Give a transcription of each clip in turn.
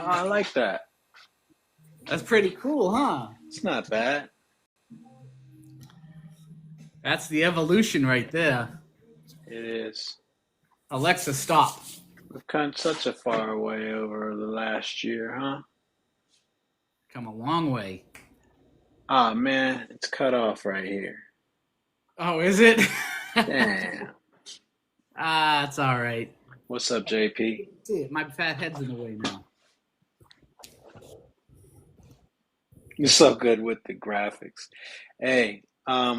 Oh, I like that. That's pretty cool, huh? It's not bad. That's the evolution right there. It is. Alexa, stop. We've come such a far way over the last year, huh? Come a long way. Oh man, it's cut off right here. Oh, is it? Damn. It's all right. What's up, JP? See it. My fat head's in the way now. You're so good with the graphics. Hey,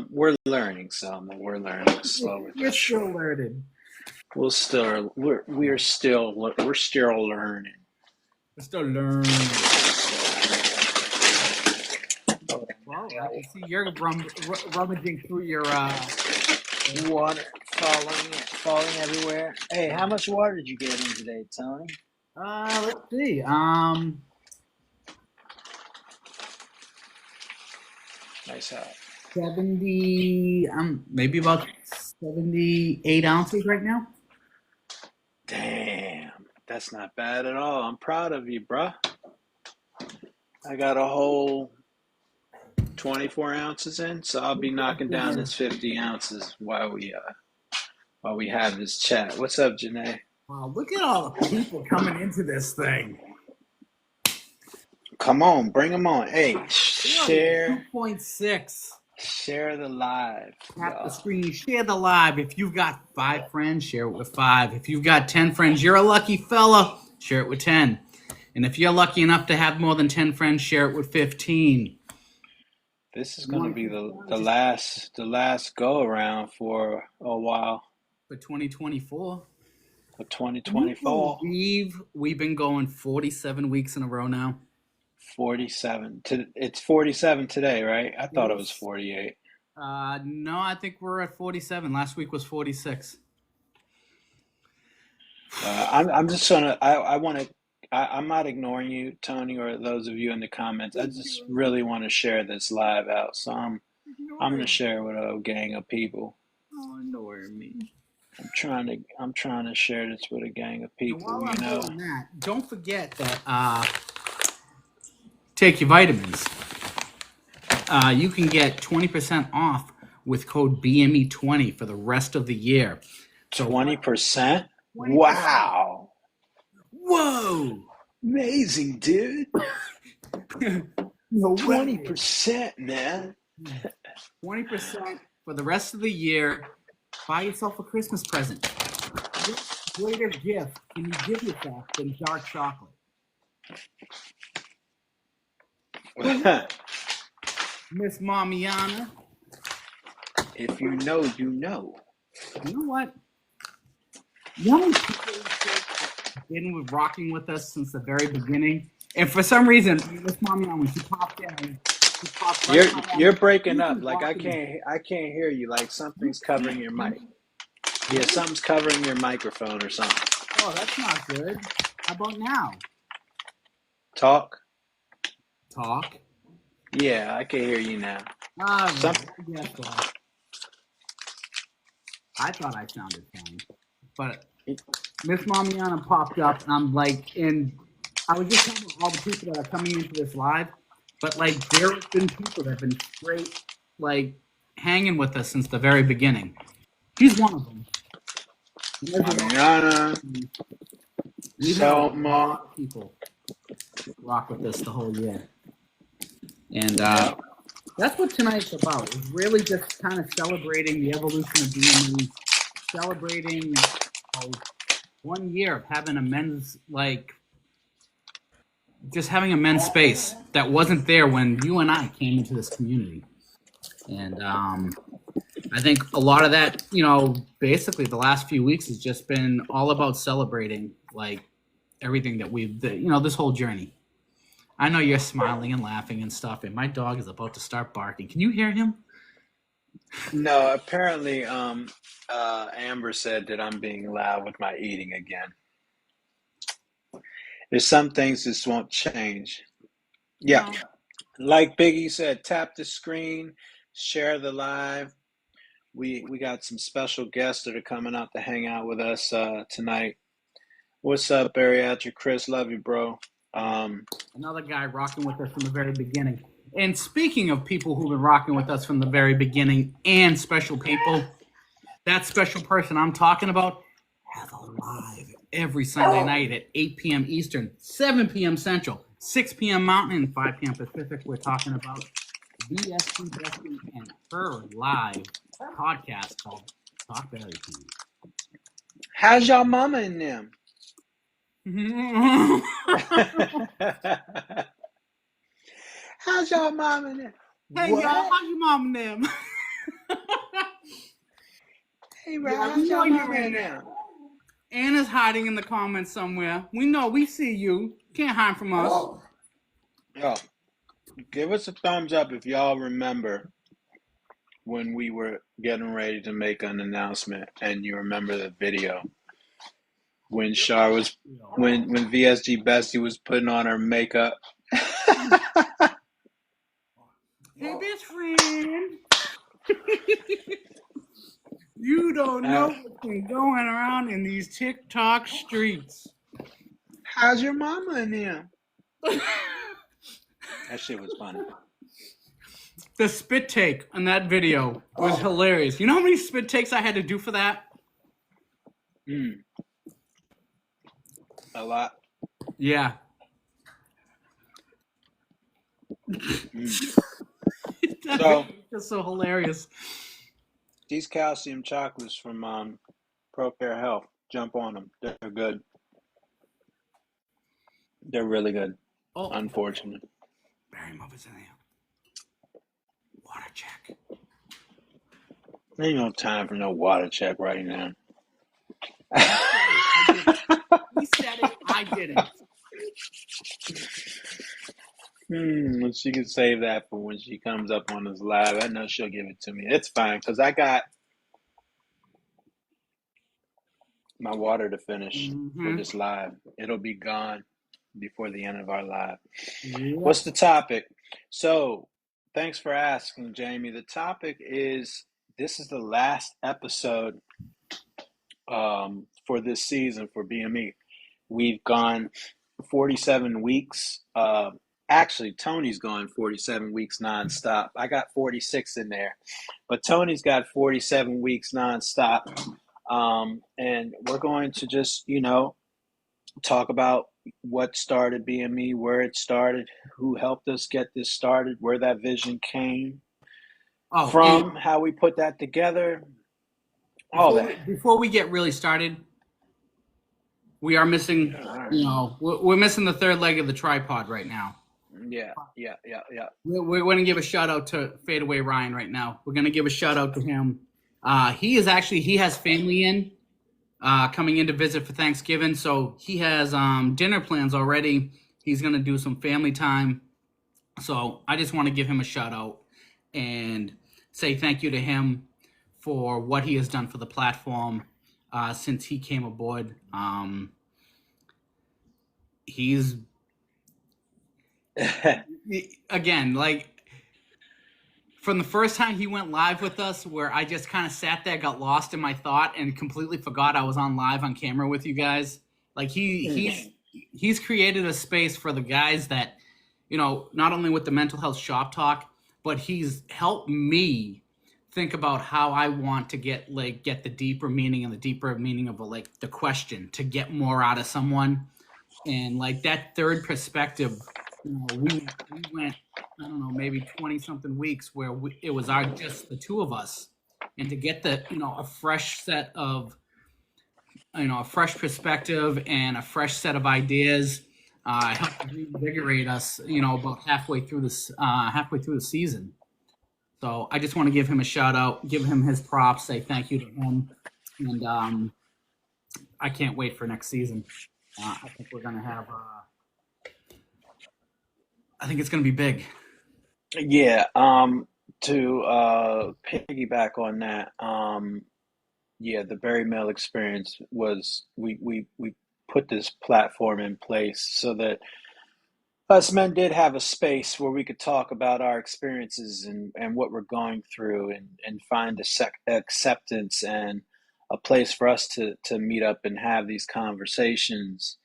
we're learning, Selma. We're learning slowly You're but still sure. learning. We're still learning. We're still learning. Well, I can see you're rummaging through your Water falling everywhere. Hey, how much water did you get in today, Tony? let's see. Nice hat. 70 maybe about 78 ounces right now. Damn, that's not bad at all. I'm proud of you, bruh. I got a whole 24 ounces in, so I'll be knocking down this 50 ounces while we have this chat. What's up, Janae? Wow, look at all the people coming into this thing. Come on, bring them on. Hey, share 2.6. Share the live. Tap the screen, share the live. If you've got 5 friends, share it with 5. If you've got 10 friends, you're a lucky fella. Share it with 10. And if you're lucky enough to have more than 10 friends, share it with 15. This is going to be the last go around for a while. For 2024. For 2024. We've been going 47 weeks in a row now. 47. It's 47 today, right? I thought it was 48. No, I think we're at 47. Last week was 46. I'm just gonna. I want to. I'm not ignoring you, Tony, or those of you in the comments. I just really want to share this live out, so I'm gonna share with a gang of people. Oh, ignore me. I'm trying to share this with a gang of people. You know. Don't forget that. Take your vitamins. You can get 20% off with code BME20 for the rest of the year. 20%? Wow. Whoa. Amazing, dude. 20%, man. 20% for the rest of the year. Buy yourself a Christmas present. What greater gift can you give yourself than dark chocolate? Miss Mamiana. If you know, you know. You know what? Young people have been rocking with us since the very beginning. And for some reason, Miss Mamiana, when she popped in, you're breaking up. Like I can't hear you. Like something's covering your mic. Yeah, something's covering your microphone or something. Oh, that's not good. How about now? Talk. Yeah, I can hear you now. I thought I sounded fine. But Miss Mamiana popped up, and I'm like, and I was just telling all the people that are coming into this live, but like there have been people that have been straight, like, hanging with us since the very beginning. She's one of them. Mamiana. Selma. People rock with us the whole year. And that's what tonight's about. It's really just kind of celebrating the evolution of BME, celebrating 1 year of having a men's, just having a men's space that wasn't there when you and I came into this community. And I think a lot of that, basically the last few weeks has just been all about celebrating, everything that this whole journey. I know you're smiling and laughing and stuff, and my dog is about to start barking. Can you hear him? No, apparently Amber said that I'm being loud with my eating again. There's some things just won't change. Yeah. Like Biggie said, tap the screen, share the live. We got some special guests that are coming out to hang out with us tonight. What's up, Bariatric Chris? Love you, bro. Another guy rocking with us from the very beginning. And speaking of people who've been rocking with us from the very beginning and special people, that special person I'm talking about has a live every Sunday night at 8 p.m. Eastern, 7 p.m. Central, 6 p.m. Mountain, and 5 p.m. Pacific. We're talking about VSG Bestie and her live podcast called Talk Bari Team. How's y'all mama in them? How's y'all mama in them? Hey, What? y'all, how's your mom and them? Hey, bro, Yeah, how's we know y'all you're mama in in there. them? Anna's hiding in the comments somewhere. We know, we see you. Can't hide from us. Yo, give us a thumbs up if y'all remember when we were getting ready to make an announcement and you remember the video when Shar was when VSG Bestie was putting on her makeup. Hey, best friend. You don't know what's been going around in these TikTok streets. How's your mama in them? That shit was funny. The spit take on that video was hilarious. You know how many spit takes I had to do for that? A lot. Yeah. So It's so hilarious. these calcium chocolates from ProCare Health, jump on them. They're good. They're really good. Oh, unfortunately. Barry Muffet's in there. Water check. Ain't no time for no water check right now. He said it. I didn't. She can save that for when she comes up on this live. I know she'll give it to me. It's fine because I got my water to finish for this live. It'll be gone before the end of our live. Yep. What's the topic? So, thanks for asking, Jamie. The topic is, this is the last episode for this season for BME. We've gone 47 weeks. Actually, Tony's gone 47 weeks nonstop. I got 46 in there, but Tony's got 47 weeks nonstop. And we're going to just, talk about what started BME, where it started, who helped us get this started, where that vision came from, how we put that together, all that. Before we get really started, we are missing, we're missing the third leg of the tripod right now. Yeah. We're going to give a shout out to Fadeaway Ryan right now. We're going to give a shout out to him. He has family coming in to visit for Thanksgiving, so he has dinner plans already. He's going to do some family time. So I just want to give him a shout out and say thank you to him for what he has done for the platform since he came aboard. He's again, like, from the first time he went live with us, where I just kind of sat there, got lost in my thought, and completely forgot I was on live on camera with you guys. Like, he's created a space for the guys that, not only with the mental health shop talk, but he's helped me think about how I want to get the deeper meaning of the question, to get more out of someone. And like that third perspective, we went, I don't know, maybe 20 something weeks where it was just the two of us, and to get a fresh set of, a fresh perspective and a fresh set of ideas helped reinvigorate us, about halfway through the season. So I just want to give him a shout out, give him his props, say thank you to him, and I can't wait for next season. I think we're going to have. I think it's going to be big. Yeah. To piggyback on that, the Barry Mill experience was we put this platform in place so that us men did have a space where we could talk about our experiences and what we're going through and find acceptance and a place for us to meet up and have these conversations.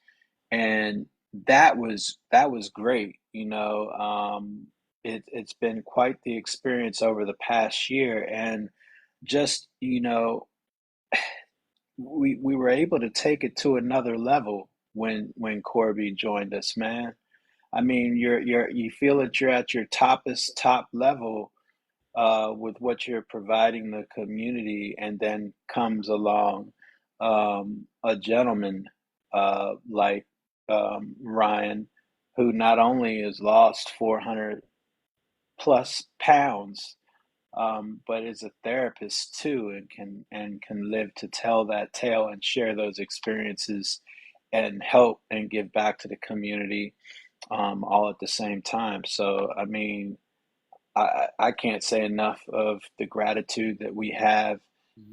And that was great. It's been quite the experience over the past year, and just we were able to take it to another level when Corby joined us, man. I mean, you feel that you're at your top level with what you're providing the community, and then comes along a gentleman like Ryan, who not only has lost 400 plus pounds, but is a therapist too, and can live to tell that tale and share those experiences and help and give back to the community all at the same time. So, I mean, I can't say enough of the gratitude that we have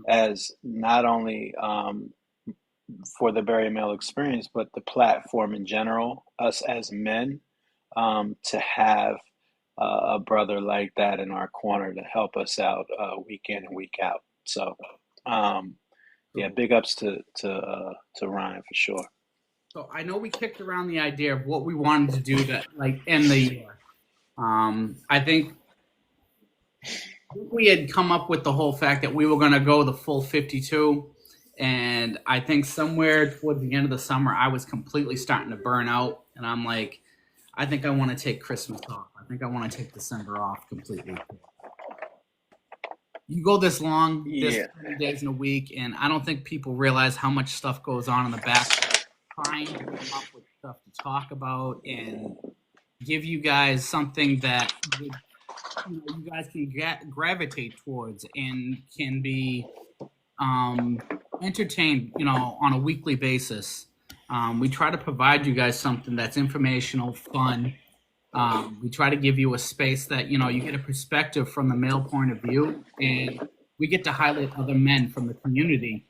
as not only for the Barry Male experience, but the platform in general, us as men, to have a brother like that in our corner to help us out week in and week out. So, yeah, So, big ups to Ryan for sure. so I know we kicked around the idea of what we wanted to do to like end the year. I think we had come up with the whole fact that we were going to go the full 52. And I think somewhere towards the end of the summer, I was completely starting to burn out. And I'm like, I think I want to take Christmas off. I think I want to take December off completely. You go this long, this Yeah. 30 days in a week, and I don't think people realize how much stuff goes on in the back, trying to come up with stuff to talk about and give you guys something that you guys can gravitate towards and can be entertained, on a weekly basis. We try to provide you guys something that's informational, fun. We try to give you a space that, you get a perspective from the male point of view, and we get to highlight other men from the community.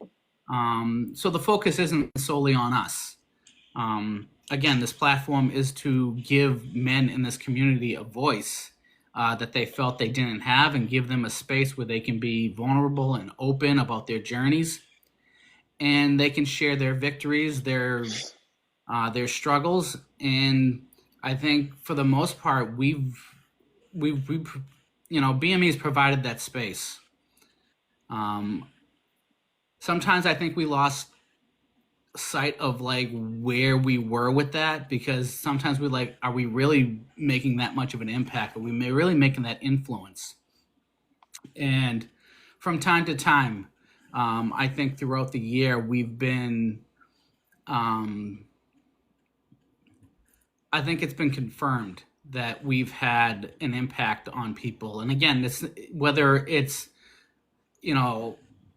So the focus isn't solely on us. Again, this platform is to give men in this community a voice that they felt they didn't have, and give them a space where they can be vulnerable and open about their journeys, and they can share their victories, their struggles. And I think for the most part, BME has provided that space. Sometimes I think we lost sight of like where we were with that, because sometimes we like, are we really making that much of an impact? Are we really making that influence? And from time to time, I think throughout the year we've been, I think it's been confirmed that we've had an impact on people. And again, this, whether it's,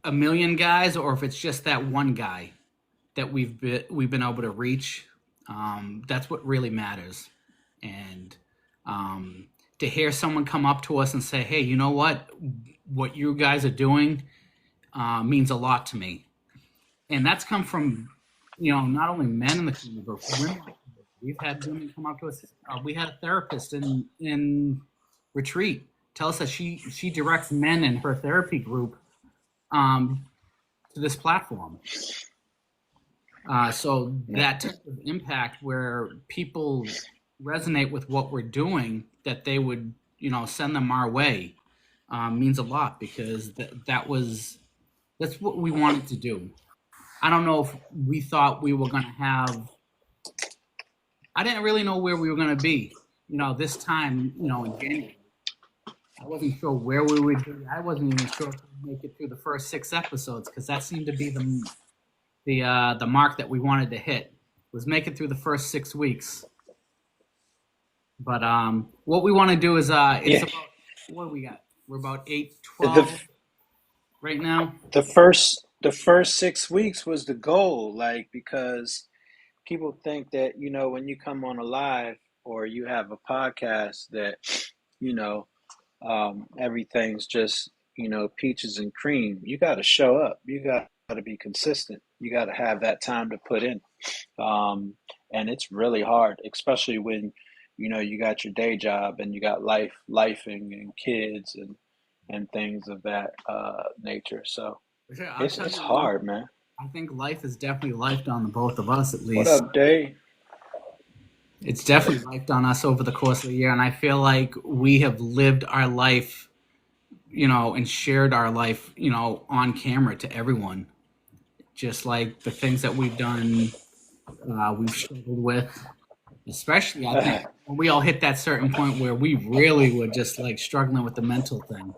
a million guys, or if it's just that one guy that we've been able to reach, that's what really matters. And to hear someone come up to us and say, hey, you know what you guys are doing means a lot to me. And that's come from, not only men in the community, but women. We've had women come up to us. We had a therapist in retreat tell us that she directs men in her therapy group to this platform. So that type of impact, where people resonate with what we're doing, that they would, send them our way, means a lot, because that's what we wanted to do. I don't know if we thought we were going to have. I didn't really know where we were going to be, this time, in January. I wasn't sure where we would be. I wasn't even sure if we'd make it through the first 6 episodes, because that seemed to be the mark that we wanted to hit, was make it through the first 6 weeks. But what we want to do is it's about, what do we got? We're about 8-12 right now. The first 6 weeks was the goal, like, because people think that, when you come on a live or you have a podcast, that, everything's just, peaches and cream. You got to show up. You got to be consistent. You got to have that time to put in. And it's really hard, especially when, you got your day job and you got lifing and kids and things of that nature. So it's hard, man. I think life is definitely lifed on the both of us, at least. What up, Dave? It's definitely lived on us over the course of the year, and I feel like we have lived our life, and shared our life, on camera to everyone. Just like the things that we've done, we've struggled with, especially I think when we all hit that certain point where we really were just like struggling with the mental thing.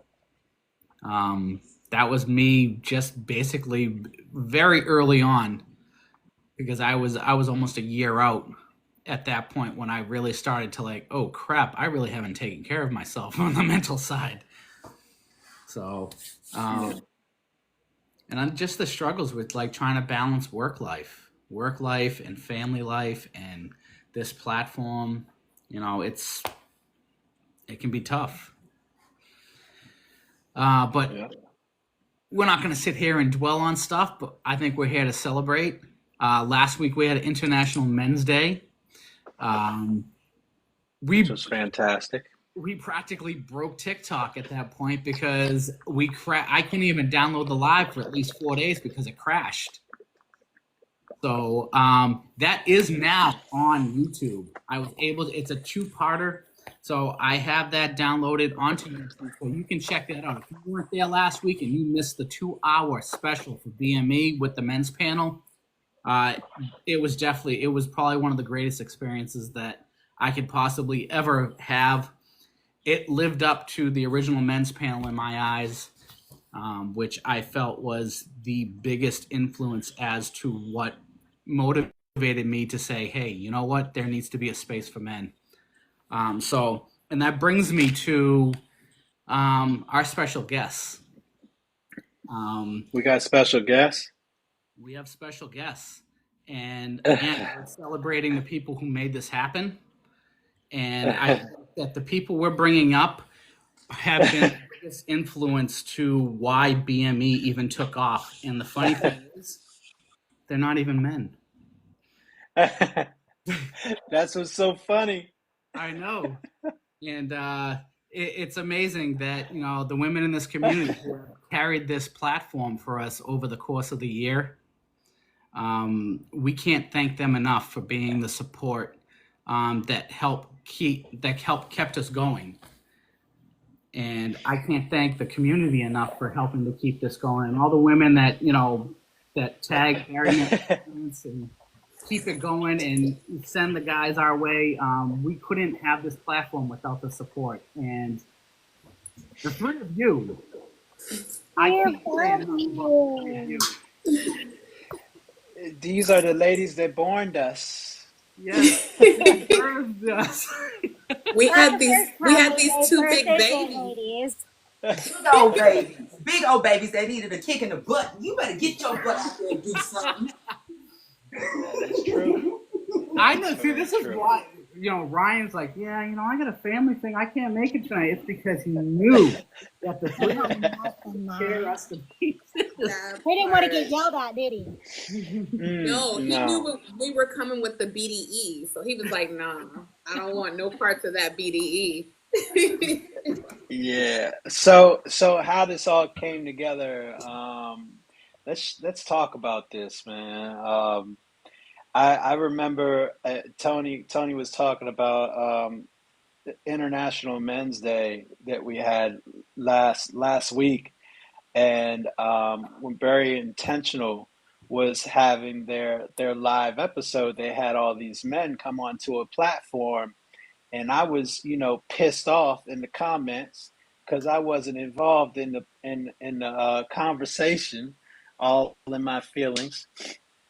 That was me just basically very early on, because I was almost a year out at that point when I really started to like, oh crap, I really haven't taken care of myself on the mental side. So, and I'm just the struggles with like trying to balance work life and family life and this platform. It can be tough. But we're not going to sit here and dwell on stuff, but I think we're here to celebrate. Last week we had International Men's Day. Which was fantastic. We practically broke TikTok at that point because I couldn't even download the live for at least 4 days because it crashed. So that is now on YouTube. I was able to, it's a two-parter. So I have that downloaded onto YouTube, so you can check that out. If you weren't there last week and you missed the 2-hour special for BME with the men's panel, it was probably one of the greatest experiences that I could possibly ever have. It lived up to the original men's panel in my eyes, which I felt was the biggest influence as to what motivated me to say, hey, you know what? There needs to be a space for men. And that brings me to our special guests. We got special guests? We have special guests. And again, we're celebrating the people who made this happen. And I think that the people we're bringing up have been the biggest influence to why BME even took off. And the funny thing is, they're not even men. That's what's so funny. I know. And it's amazing that, the women in this community who have carried this platform for us over the course of the year. We can't thank them enough for being the support that kept us going. And I can't thank the community enough for helping to keep this going. And all the women that, that tag Bari and keep it going and send the guys our way. We couldn't have this platform without the support. And the three of you, I can't say enough about the three of you. These are the ladies that borned us. Yes, they birthed us. We had these two big babies. Big old babies that needed a kick in the butt. You better get your butt out there and do something. That's true. I know. See, this is why, Ryan's like, yeah, I got a family thing. I can't make it tonight. It's because he knew that the three of them tear us to pieces. He didn't want to get yelled at, did he? No, he knew we were coming with the BDE. So he was like, nah, I don't want no parts of that BDE. Yeah. So how this all came together, let's talk about this, man. I remember Tony was talking about International Men's Day that we had last week, and when Very Intentional was having their live episode, they had all these men come onto a platform, and I was pissed off in the comments because I wasn't involved in the conversation, all in my feelings.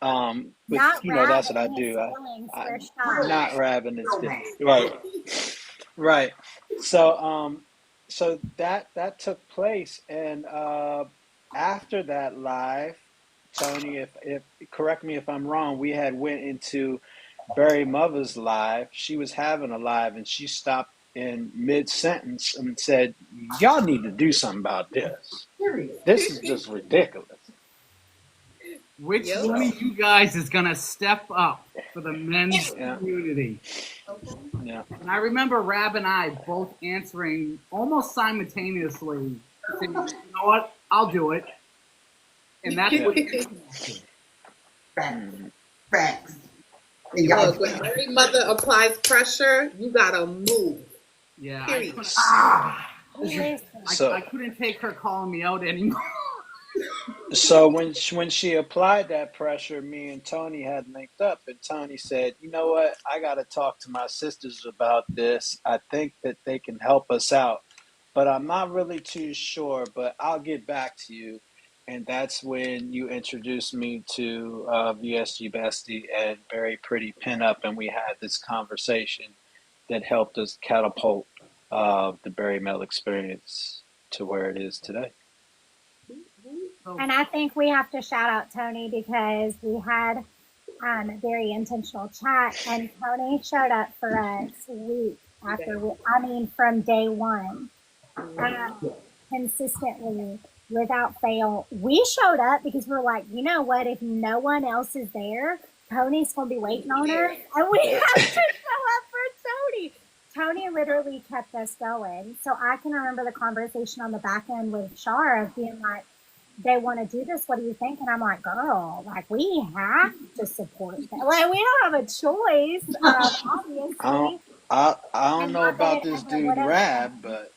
But that's what I do. I'm not rabbing his feelings. Right. So so that took place, and after that live, Tony, if correct me if I'm wrong, we had went into Barry Mother's live. She was having a live, and she stopped in mid-sentence and said, y'all need to do something about this. This is just ridiculous. Which one of you guys is going to step up for the men's community? Yeah. And I remember Rab and I both answering almost simultaneously, saying, you know what, I'll do it. And that's what Facts. And y'all, Look, when every mother applies pressure, you gotta move. Yeah, Period. Listen, So I couldn't take her calling me out anymore. So when she applied that pressure, me and Tony had linked up, and Tony said, "You know what? I got to talk to my sisters about this. I think that they can help us out, but I'm not really too sure. But I'll get back to you." And that's when you introduced me to VSG Bestie and Very Pretty Pinup, and we had this conversation that helped us catapult the Barry Mel experience to where it is today. and I think we have to shout out Tony because we had a very intentional chat, and Tony showed up for us week after week. I mean, from day one, consistently, without fail. We showed up because we're like, you know what? If no one else is there, Tony's gonna be waiting on us, and we have to show up for Tony. Tony literally kept us going. So I can remember the conversation on the back end with Shar of being like, they want to do this. What do you think? And I'm like, girl, like we have to support them. Like we don't have a choice, obviously. I don't And know not that about it this ever dude would have. Rab, but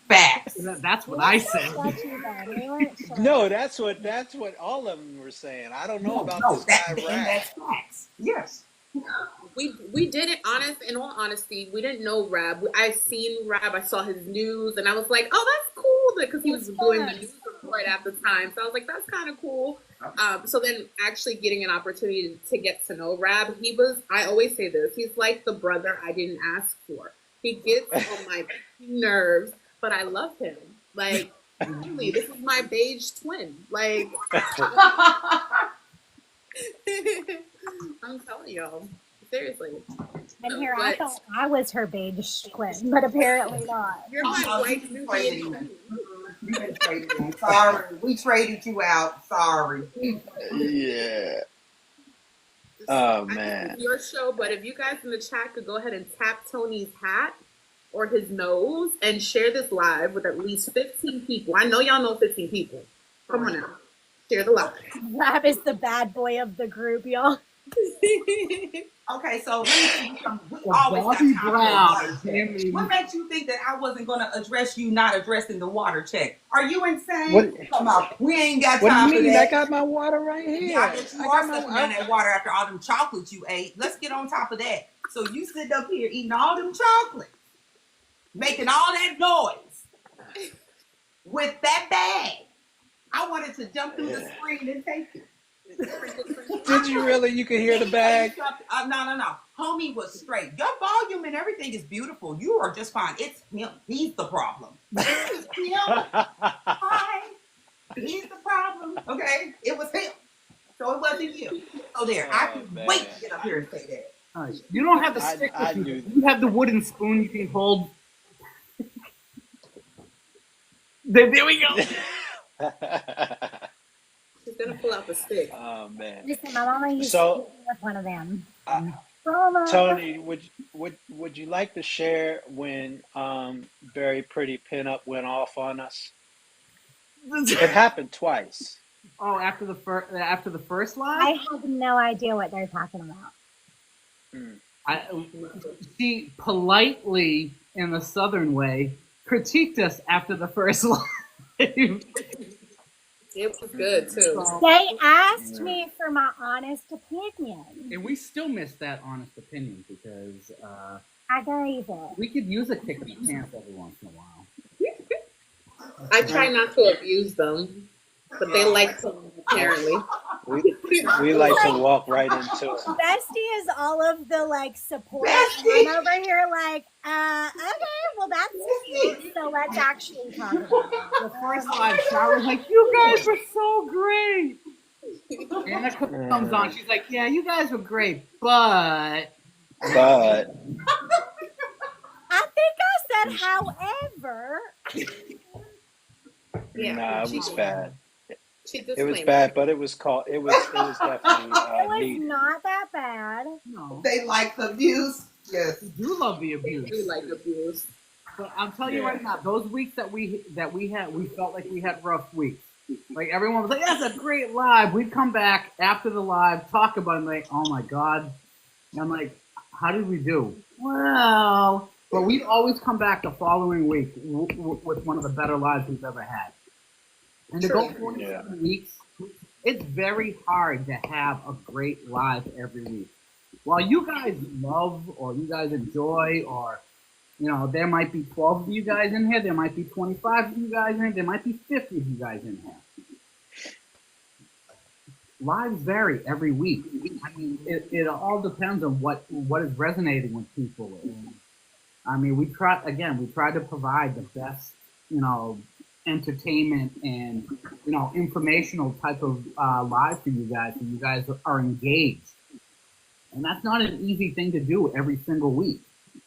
facts. That's We what I weren't so said. sketchy then. We weren't sure. no, that's what all of them were saying. I don't know about this guy and Rab. that's facts. Yes. We didn't in all honesty, we didn't know Rab. I seen Rab, I saw his news, and I was like, oh, that's cool, because he was doing the news report at the time. So I was like, that's kind of cool. So then actually getting an opportunity to get to know Rab, I always say this, he's like the brother I didn't ask for. He gets on my nerves, but I love him. Like, really, this is my beige twin. Like, I'm telling y'all. Seriously. And here I thought I was her beige twin, but apparently not. You're my white Nubian. You been traded in. Sorry. We traded you out. Sorry. Yeah. Oh man. It's your show, but if you guys in the chat could go ahead and tap Tony's hat or his nose and share this live with at least 15 people. I know y'all know 15 people. Come on now. Share the live. Rab is the bad boy of the group, y'all. Okay, so we always Bobby got Brown. What makes you think that I wasn't going to address you not addressing the water check? Are you insane? What- Come on, we ain't got What time do you for mean? that. I got my water right here. Yeah, I bet you are sucking down that water after all them chocolates you ate. Let's get on top of that. So you sitting up here eating all them chocolates, making all that noise with that bag. I wanted to jump through the screen and take it. Did you really? You could hear the bag? No. Homie was straight. Your volume and everything is beautiful. You are just fine. It's him. He's the problem. It's him. Hi. He's the problem. Okay? It was him. So it wasn't you. So there. I can wait to get up here and say that. You don't have the stick with you. You have the wooden spoon you can hold. There we go. She's gonna pull out the stick. Oh man. Listen, my mama used to hit me with one of them. Tony, would you like to share when Very Pretty Pinup went off on us? It happened twice. Oh, after the first live? I have no idea what they're talking about. She politely, in the Southern way, critiqued us after the first live. It was good too. They asked me for my honest opinion. And we still miss that honest opinion because I gave it. we could use a kick in the pants every once in a while. I try not to abuse them, but they like to, apparently. We like to walk right into it. Bestie is all of the like support. I'm over here like, okay, well that's cute. So let's actually talk about it. The first live shot was like, you guys were so great. And a couple comes on, she's like, yeah, you guys were great, but But I think I said, however. Yeah, nah, it was bad. It was bad, but it was definitely It was neat. not that bad. no, They like the abuse. Yes. we do love the abuse. I do like abuse. But I'm telling you right now, those weeks that we felt like we had rough weeks. Like everyone was like, "That's a great live." We'd come back after the live, talk about it, like, "Oh my god!" And I'm like, "How did we do?" Well, but we'd always come back the following week with one of the better lives we've ever had. And to go 47 weeks, it's very hard to have a great live every week. While you guys love or you guys enjoy, or there might be 12 of you guys in here, there might be 25 of you guys in here, there might be 50 of you guys in here. Lives vary every week. I mean, it all depends on what is resonating with people. And, I mean, we try to provide the best, entertainment and, informational type of live for you guys, and you guys are engaged. And that's not an easy thing to do every single week.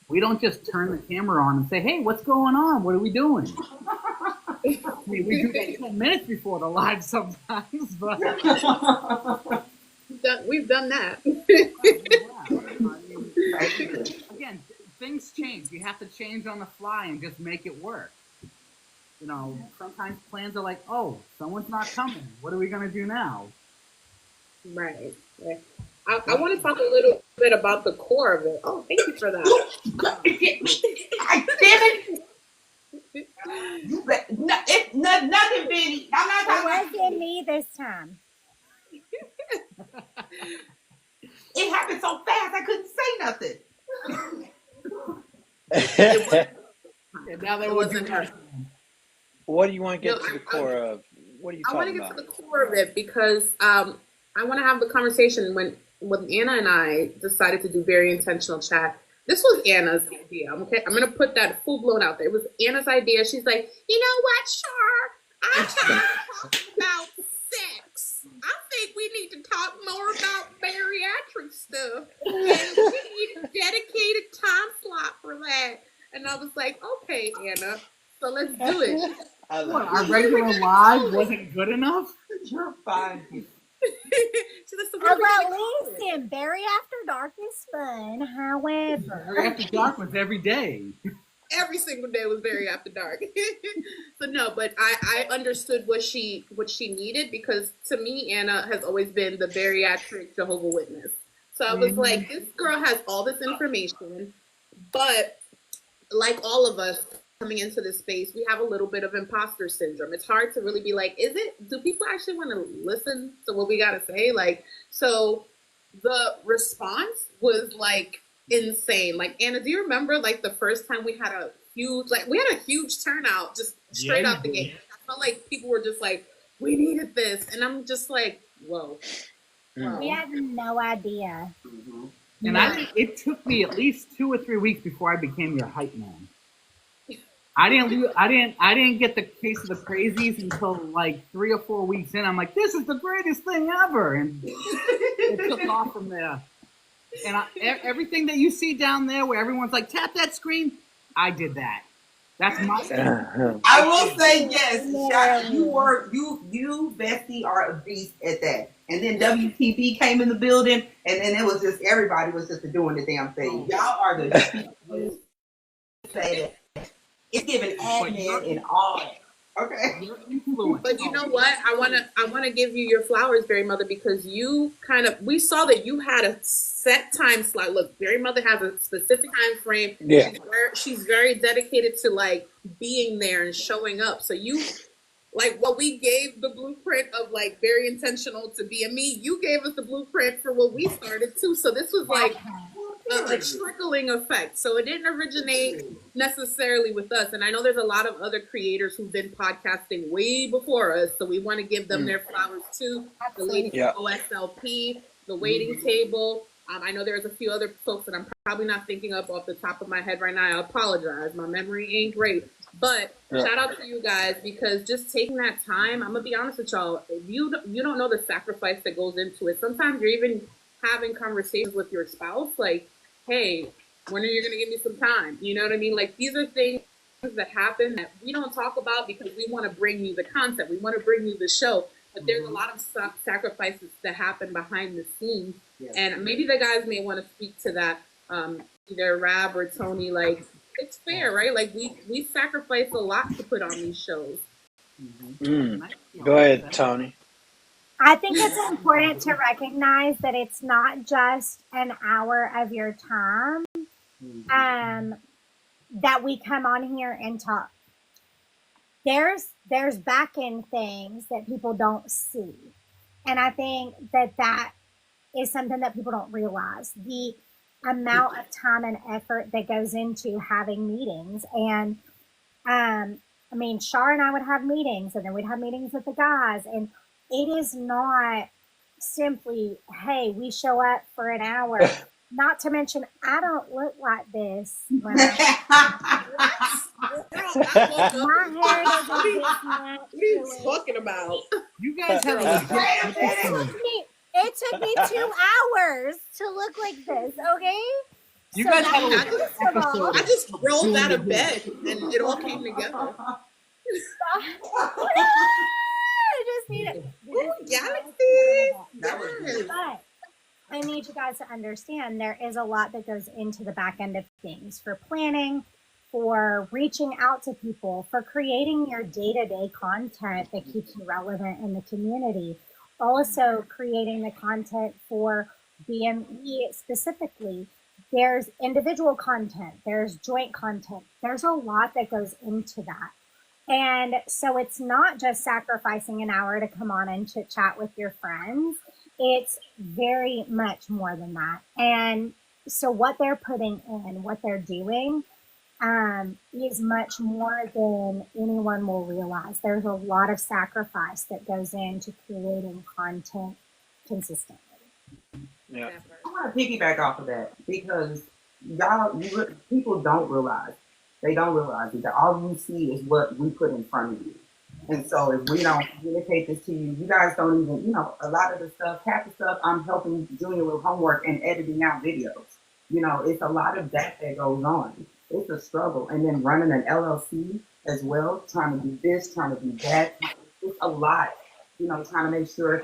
We don't just turn the camera on and say, "Hey, what's going on? What are we doing?" I mean, we do that 10 minutes before the live sometimes, but we've done that. Again, things change. You have to change on the fly and just make it work. Sometimes plans are like, "Oh, someone's not coming. What are we going to do now?" Right. I want to talk a little bit about the core of it. Oh, thank you for that. I did it. It's nothing, Benny. I'm not talking It wasn't me this time. It happened so fast I couldn't say nothing. And now they wasn't her. What do you want to get to the core of? What are you talking about? I want to get to the core of it because I want to have the conversation when Anna and I decided to do very intentional chat. This was Anna's idea. Okay, I'm gonna put that full blown out there. It was Anna's idea. She's like, "You know what, Char? I'm tired of talking about sex. I think we need to talk more about bariatric stuff, and we need a dedicated time slot for that." And I was like, "Okay, Anna, so let's do it." What, our regular live wasn't good enough? You're fine. Well, listen, Bari After Dark is fun. However, Bari After Dark was every day. Every single day was Bari After Dark. So no, but I understood what she needed, because to me, Anna has always been the bariatric Jehovah Witness. So I was like, this girl has all this information, but like all of us coming into this space, we have a little bit of imposter syndrome. It's hard to really be like, do people actually want to listen to what we got to say? Like, so the response was like insane. Like, Anna, do you remember like the first time we had a huge turnout just straight out the gate? I felt like people were just like, we needed this. And I'm just like, whoa. We have no idea. And it took me at least 2 or 3 weeks before I became your hype man. I didn't get the Case of the Crazies until like 3 or 4 weeks in. I'm like, this is the greatest thing ever, and it took off from there. And everything that you see down there, where everyone's like, tap that screen, I did that. That's my. I will say yes. You Bessie are a beast at that. And then WTB came in the building, and then it was just everybody was just doing the damn thing. Y'all are the say that. It's giving admin and all that. Okay. But you know what? I wanna give you your flowers, Berry Mother, because we saw that you had a set time slot. Look, Berry Mother has a specific time frame. Yeah. She's very dedicated to like being there and showing up. So you, like, what we gave the blueprint of like very intentional to BME, you gave us the blueprint for what we started too. So this was like a trickling effect. So it didn't originate necessarily with us. And I know there's a lot of other creators who've been podcasting way before us. So we want to give them their flowers too. The lady from OSLP, the Waiting Table. I know there's a few other folks that I'm probably not thinking of off the top of my head right now. I apologize. My memory ain't great. But shout out to you guys, because just taking that time, I'm going to be honest with y'all, if you don't know the sacrifice that goes into it. Sometimes you're even having conversations with your spouse, like, hey, when are you going to give me some time? You know what I mean? Like, these are things that happen that we don't talk about because we want to bring you the concept. We want to bring you the show. But there's a lot of sacrifices that happen behind the scenes. Yes. And maybe the guys may want to speak to that, either Rab or Tony. Like, it's fair, right? Like, we sacrifice a lot to put on these shows. Go ahead, Tony. I think it's important to recognize that it's not just an hour of your time that we come on here and talk. There's back end things that people don't see, and I think that is something that people don't realize. The amount of time and effort that goes into having meetings. And I mean, Shar and I would have meetings, and then we'd have meetings with the guys. And it is not simply, hey, we show up for an hour. Not to mention, I don't look like this when my hair doesn't get much. What are you talking about? You guys have a legit. It took me 2 hours to look like this, okay? You So guys have a that's legit first of all. I just rolled out of bed and it all came together. I just need it. Galaxy. But I need you guys to understand there is a lot that goes into the back end of things for planning, for reaching out to people, for creating your day-to-day content that keeps you relevant in the community. Also creating the content for BME specifically. There's individual content, there's joint content. There's a lot that goes into that. And so it's not just sacrificing an hour to come on and chit chat with your friends. It's very much more than that. And so what they're putting in, what they're doing, is much more than anyone will realize. There's a lot of sacrifice that goes into creating content consistently. Yeah. I want to piggyback off of that because people don't realize. They don't realize that all you see is what we put in front of you. And so if we don't communicate this to you, you guys don't even, a lot of the stuff, half the stuff I'm helping Junior with homework and editing out videos. It's a lot of that goes on. It's a struggle. And then running an LLC as well, trying to do this, trying to do that. It's a lot, trying to make sure,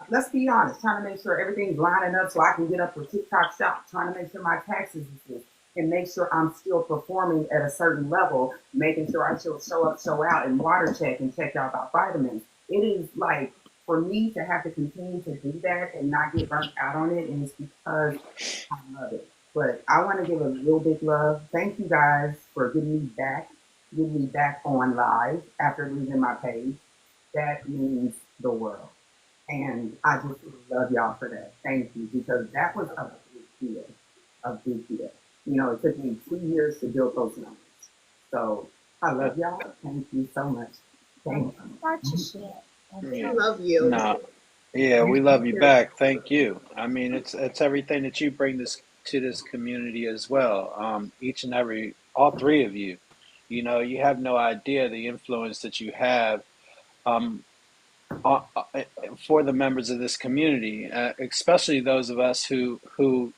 let's be honest, trying to make sure everything's lining up so I can get up for TikTok shop, trying to make sure my taxes is good, and make sure I'm still performing at a certain level, making sure I still show up, show out, and water check and check out about vitamins. It is like, for me to have to continue to do that and not get burnt out on it, and it's because I love it. But I want to give a real big love. Thank you guys for getting me back on live after losing my page. That means the world. And I just love y'all for that. Thank you, because that was a big deal. A big deal. It took me 2 years to build those numbers. So I love y'all. Thank you so much. Thank you. Such a shit. I love you. No. Yeah, we love you back. Thank you. I mean, it's everything that you bring to this community as well. Each and all three of you. You have no idea the influence that you have for the members of this community, especially those of us who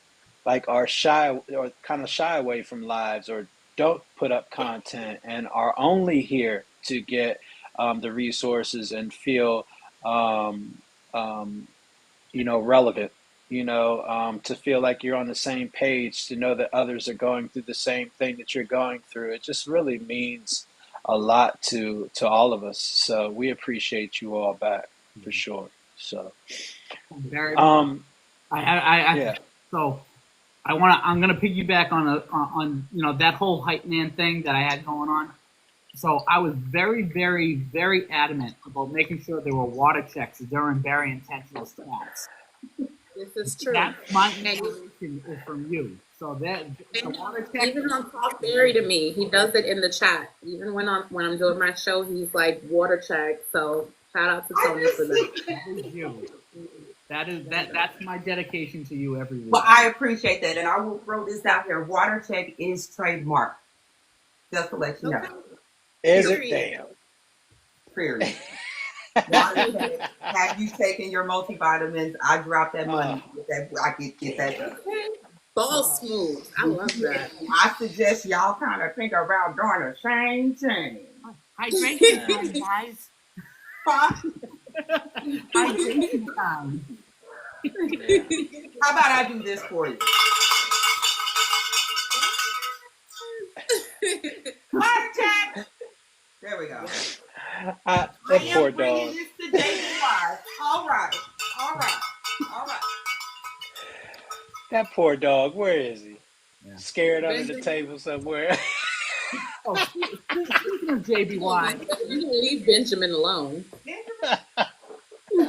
like are shy or kind of shy away from lives or don't put up content and are only here to get the resources and feel relevant, to feel like you're on the same page, to know that others are going through the same thing that you're going through. It just really means a lot to all of us. So we appreciate you all back for sure. So Very yeah. So I'm gonna piggyback on that whole hype man thing that I had going on. So I was very, very, very adamant about making sure there were water checks during Bari intentional stats. This is true. That's my information is from you. So that the water check. Even on Talk Bari to me, he does it in the chat. Even when I'm doing my show, he's like water check. So shout out to Tony for that. That is you. That's my dedication to you every week. Well, I appreciate that, and I will throw this out here. Water check is trademark. Just to let you know. Is it? Damn. Period. Water check. Have you taken your multivitamins? I drop that money. I get that done. Ball smooth. I love that. I suggest y'all kind of think about doing the same thing. Hydration time, guys. Hydration time. How about I do this for you? Water check. There we go. That I poor am bringing dog. this to JBY. All right. All right. All right. That poor dog. Where is he? Yeah. Scared under the Benjamin, table somewhere. Oh, speaking of JBY, you gonna leave Benjamin alone. all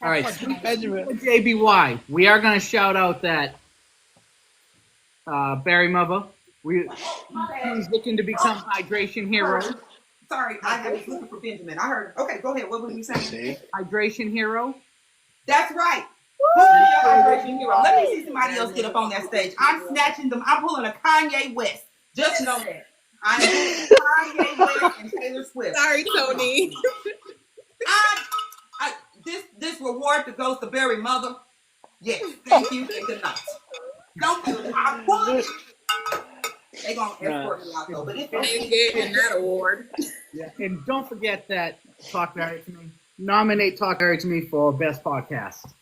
right, That's speaking okay. Benjamin. of JBY, we are going to shout out that Barry Mother. He's looking to become hydration hero. Sorry, I was looking for Benjamin. I heard. Okay, go ahead. What were you saying? See? Hydration hero. That's right. Who is your hydration hero? Let me see somebody else get up on that stage. I'm snatching them. I'm pulling a Kanye West. Just know that. I'm pulling Kanye West and Taylor Swift. Sorry, Tony. This reward that goes to Barry Mother. Yes, thank you and good night. Don't do it. I'm pulling it. They gonna escort me out though, but it's I okay. ain't getting that award. Yeah, and don't forget that Talk Barry to Me. Nominate Talk Barry to Me for best podcast.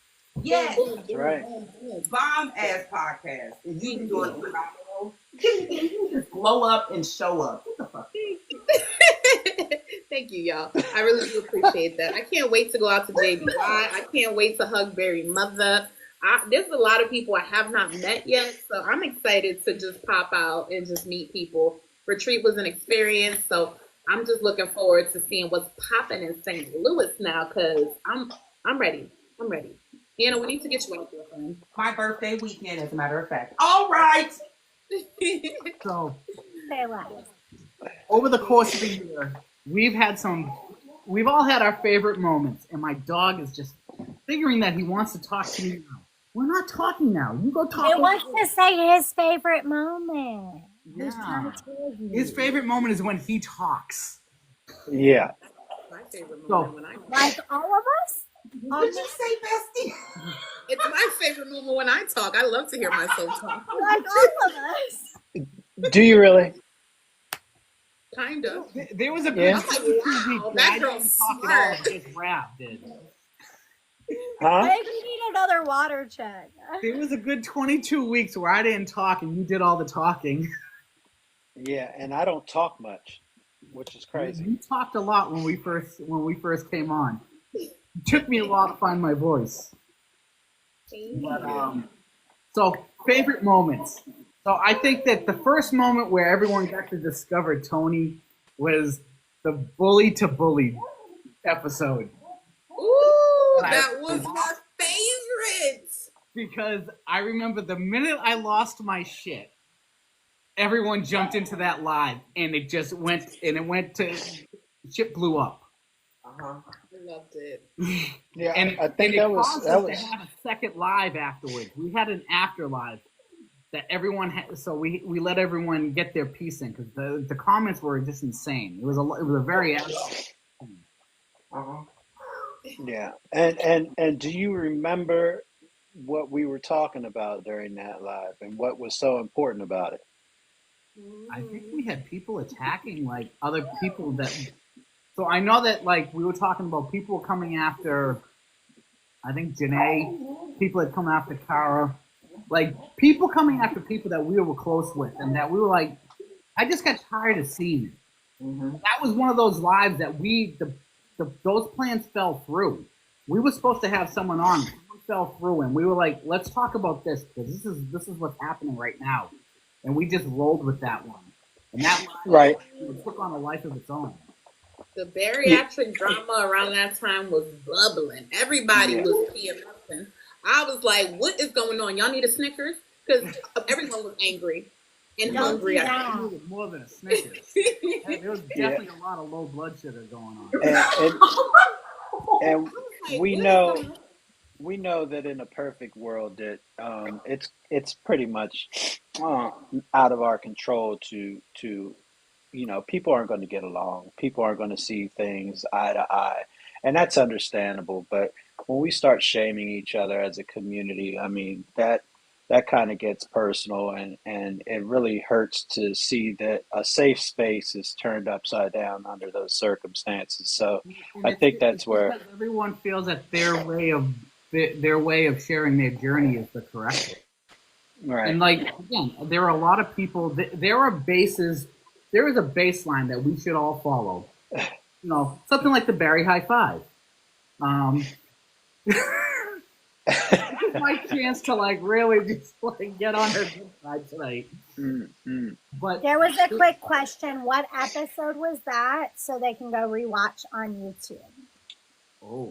Yes, That's right. bomb ass podcast. And you can do it phenomenal. Can you just blow up and show up? What the fuck? Thank you, y'all. I really do appreciate that. I can't wait to go out to JBY. I can't wait to hug Barry Mother. There's a lot of people I have not met yet, so I'm excited to just pop out and just meet people. Retreat was an experience, so I'm just looking forward to seeing what's popping in St. Louis now, because I'm ready. I'm ready. Anna, we need to get you out there, friend. My birthday weekend, as a matter of fact. All right. So, Say less. over the course of the year, we've all had our favorite moments, and my dog is just figuring that he wants to talk to me now. We're not talking now. You go talk. He wants to say his favorite moment. He's Yeah. trying to tell you. His favorite moment is when he talks. Yeah. My favorite So- moment when I Like all of us? What did you say, bestie? it's my favorite moment when I talk. I love to hear myself talk. Like all of us. Do you really? Kind of. There was a good Yeah. I'm like, 2 week wow, where I that girl's didn't talk at all. smart. Just rap did. Huh? Maybe we need another water check. There was a good 22 weeks where I didn't talk and you did all the talking. Yeah, and I don't talk much, which is crazy. You talked a lot when we first came on. It took me a while to find my voice. But, so favorite moments. So I think that the first moment where everyone got to discover Tony was the bully to bully episode. Ooh, that was my favorite. Because I remember the minute I lost my shit, everyone jumped into that live and it just went to shit blew up. Uh-huh. I loved it. Yeah, And I think it that was caused that us was to have a second live afterwards. We had an after live that everyone had, so we let everyone get their piece in because the comments were just insane. It was a very Uh-huh. yeah. And do you remember what we were talking about during that live and what was so important about it? I think we had people attacking like other people that. So I know that like we were talking about people coming after. I think Janae, people had come after Kara, like people coming after people that we were close with, and that we were like, I just got tired of seeing it. Mm-hmm. That was one of those lives that those plans fell through. We were supposed to have someone on, someone fell through, and we were like, let's talk about this because this is what's happening right now, and we just rolled with that one, and that Right. one took on a life of its own. The bariatric drama around that time was bubbling. Everybody was PMSing. I was like, what is going on? Y'all need a Snickers? Because everyone was angry and Don't hungry. do I that. It was more than a Snickers. There was definitely a lot of low blood sugar going on. And like, we what is know going on? we know that in a perfect world that it's pretty much out of our control to people aren't going to get along. People aren't going to see things eye to eye, and that's understandable. But when we start shaming each other as a community, I mean that kind of gets personal, and it really hurts to see that a safe space is turned upside down under those circumstances. So And I think that's it's where because everyone feels that their way of sharing their journey is the correct way. right. And like again, there are a lot of people. There is a baseline that we should all follow. you know, something like the Barry High Five. This is my chance to like really just like get on her good side tonight. But There was a quick question. What episode was that? So they can go rewatch on YouTube.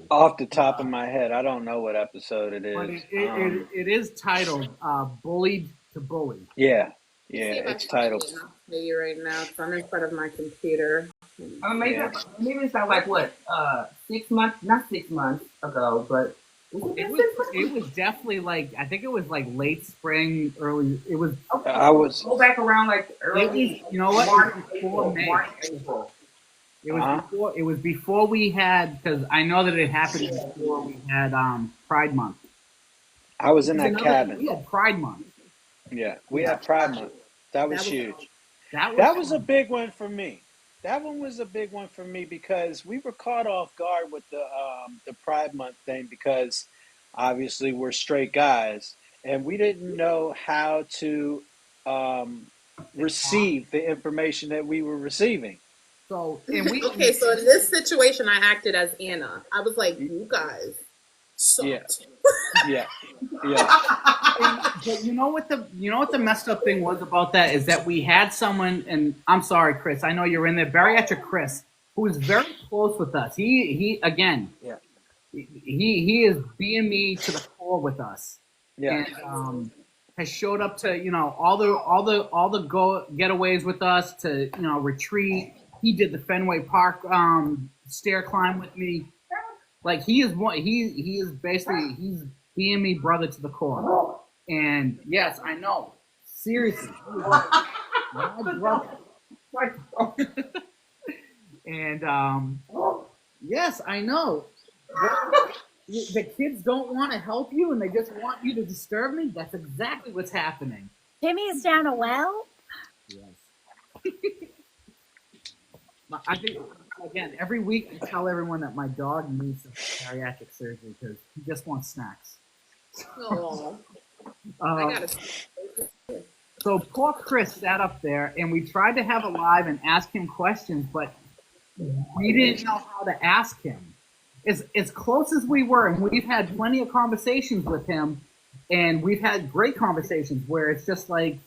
Off the top of my head, I don't know what episode it but is. it is titled "Bullied to Bully." Yeah, See if I it's can titled. find it. I'll tell you right now because I'm in front of my computer. Maybe Yeah. maybe it's not like what 6 months, not 6 months ago, but It was definitely like I think it was like late spring, early. It was. I was. go back around like early. You know what? March, It was before May. March, April. It was before. It was before we had because I know that it happened before we had Pride Month. I was in It that was cabin. We had Pride Month. Yeah, we had Pride Month. That was huge. That was a big one for me. That one was a big one for me because we were caught off guard with the Pride Month thing because obviously we're straight guys and we didn't know how to receive the information that we were receiving. So and we Okay, so in this situation, I acted as Anna. I was like, "You guys sucked." Yeah. But you know what the messed up thing was about that is that we had someone, and I'm sorry, Chris, I know you're in there, bariatric Chris, who was very close with us. He again, he is BME to the core with us, and has showed up to all the getaways with us to retreat. He did the Fenway Park stair climb with me. Like he is basically he's BME brother to the core. And yes, I know. Seriously. My brother. And yes, I know. The kids don't want to help you and they just want you to disturb me. That's exactly what's happening. Timmy's down a well. Yes. I think again every week I tell everyone that my dog needs bariatric surgery because he just wants snacks. Oh, I gotta. So poor Chris sat up there, and we tried to have a live and ask him questions, but we didn't know how to ask him. As close as we were, and we've had plenty of conversations with him, and we've had great conversations where it's just like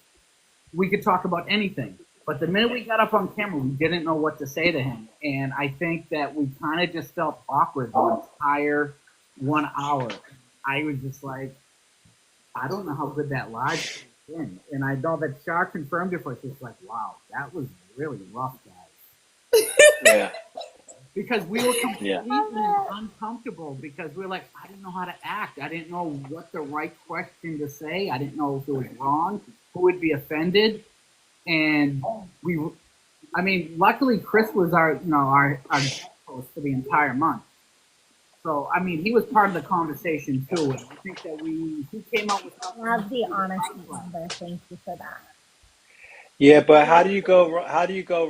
we could talk about anything. But the minute we got up on camera, we didn't know what to say to him, and I think that we kind of just felt awkward the entire 1 hour. I was just like, I don't know how good that live has been. And I know that Shar confirmed it for us. It's like, wow, that was really rough, guys. Yeah. Because we were completely uncomfortable because we were like, I didn't know how to act. I didn't know what the right question to say. I didn't know if it was wrong, who would be offended. And luckily Chris was our guest host for the entire month. So, he was part of the conversation too. And I think that he came up with something. Love the honesty number. Thank you for that. Yeah, but how do you go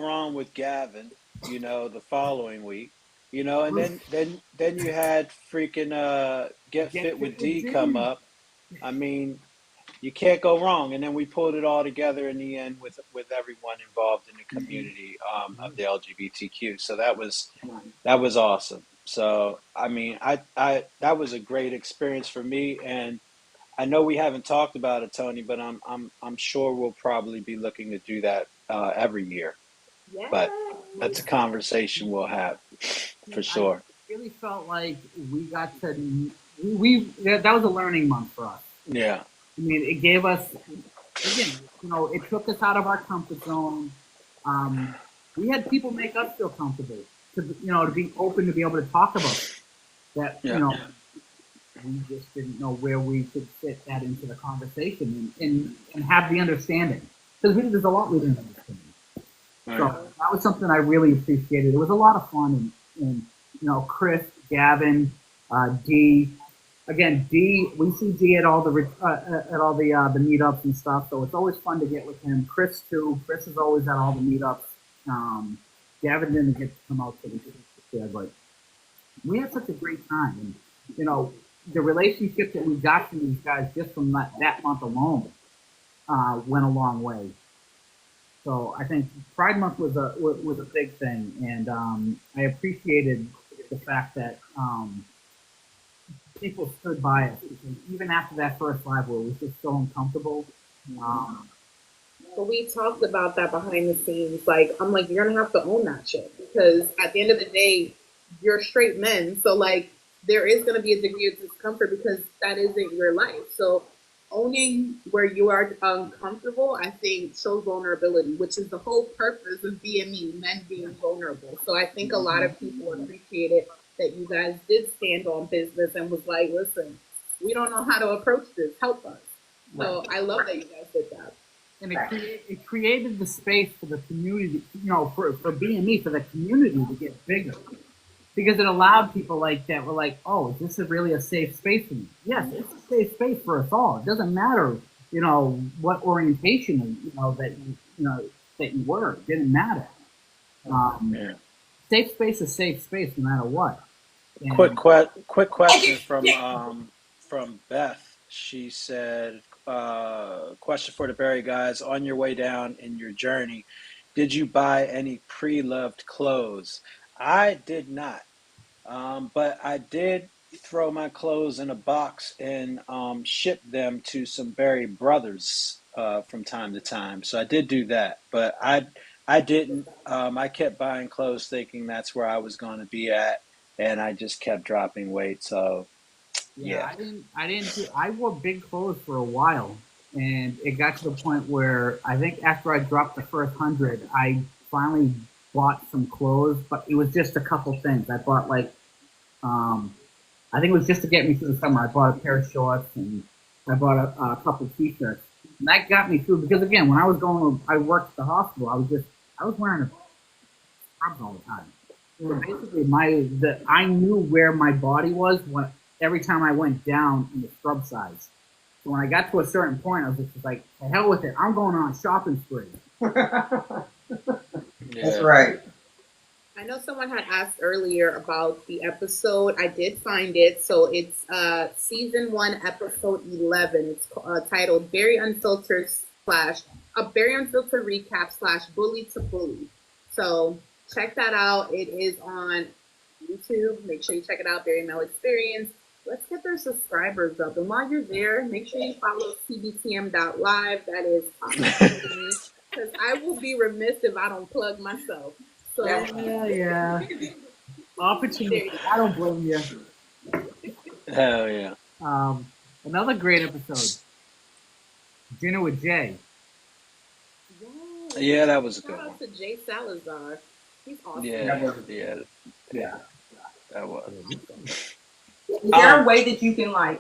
wrong with Gavin? The following week, and then you had freaking Get Fit with D come up. You can't go wrong. And then we pulled it all together in the end with everyone involved in the community of the LGBTQ. So that was awesome. So I that was a great experience for me, and I know we haven't talked about it, Tony, but I'm sure we'll probably be looking to do that every year. Yeah. But that's a conversation we'll have for sure. I really felt like we got to that was a learning month for us. Yeah. It gave us again, it took us out of our comfort zone. We had people make us feel comfortable to be open to be able to talk about it. That. We just didn't know where we could fit that into the conversation and have the understanding. Because there's a lot we didn't understand. Right. So that was something I really appreciated. It was a lot of fun. And Chris, Gavin, D. Again, D, we see D at all the meetups and stuff. So it's always fun to get with him. Chris, too. Chris is always at all the meetups. Gavin didn't get to come out to the there, but we had such a great time. And, the relationship that we got from these guys just from that month alone went a long way. So I think Pride Month was a big thing, and I appreciated the fact that people stood by us because even after that first live, where it was just so uncomfortable. Um, But we talked about that behind the scenes. Like, I'm like, you're gonna have to own that shit because at the end of the day, you're straight men. So like, there is gonna be a degree of discomfort because that isn't your life. So owning where you are uncomfortable, I think, shows vulnerability, which is the whole purpose of BME, men being vulnerable. So I think a lot of people appreciated that you guys did stand on business and was like, listen, we don't know how to approach this. Help us. So I love that you guys did that. and it created the space for the community, for BME, for the community to get bigger. Because it allowed people like that were like, oh, this is really a safe space for me. Yes, it's a safe space for us all. It doesn't matter, what orientation, that you were. It didn't matter. Yeah. Safe space is safe space no matter what. And Quick question from Beth. She said, question for the Barry guys: on your way down in your journey, did you buy any pre-loved clothes? I did not, but I did throw my clothes in a box and ship them to some Barry brothers from time to time. So I did do that, but I didn't. I kept buying clothes thinking that's where I was going to be at, and I just kept dropping weight. So yeah, yeah, I wore big clothes for a while, and it got to the point where I think after I dropped the first 100, I finally bought some clothes, but it was just a couple things. I bought um, I think it was just to get me through the summer. I bought a pair of shorts and I bought a couple of t-shirts. And that got me through because again, when I worked at the hospital, I was wearing scrubs all the time. So basically, I knew where my body was every time I went down in the scrub size. So when I got to a certain point, I was just like, "The hell with it! I'm going on a shopping spree." That's right. I know someone had asked earlier about the episode. I did find it. So it's season 1, episode 11. It's titled "Very Unfiltered slash a Very Unfiltered recap slash Bully to Bully." So check that out. It is on YouTube. Make sure you check it out. Barry Male Experience. Let's get their subscribers up. And while you're there, make sure you follow tbtm.live. That is awesome because I will be remiss if I don't plug myself. So Yeah. Opportunity. I don't blame you. hell yeah. Another great episode. Dinner with Jay. Yeah, that was a good Shout one. out to Jay Salazar. He's awesome. Yeah, Yeah. that was. Is there a way that you can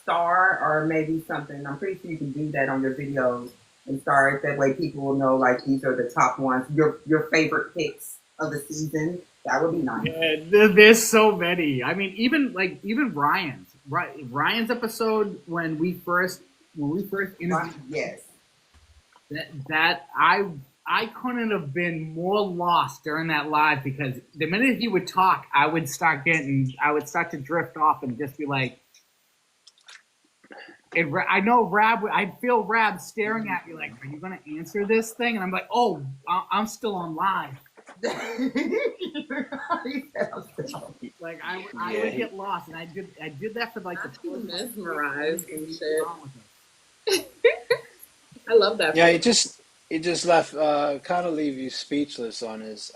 star or maybe something? I'm pretty sure you can do that on your videos and star it. That way people will know these are the top ones, your favorite picks of the season. That would be nice. Yeah, there's so many. I mean, even Ryan's episode when we first interviewed. Yes. That I couldn't have been more lost during that live because the minute he would talk, I would start to drift off and just be like, I know Rab. I feel Rab staring at me like, "Are you going to answer this thing?" And I'm like, "Oh, I'm still on live." Like I would get lost, and I did that for like the first mesmerized and shit. I love that. Yeah, he just left kind of leave you speechless on his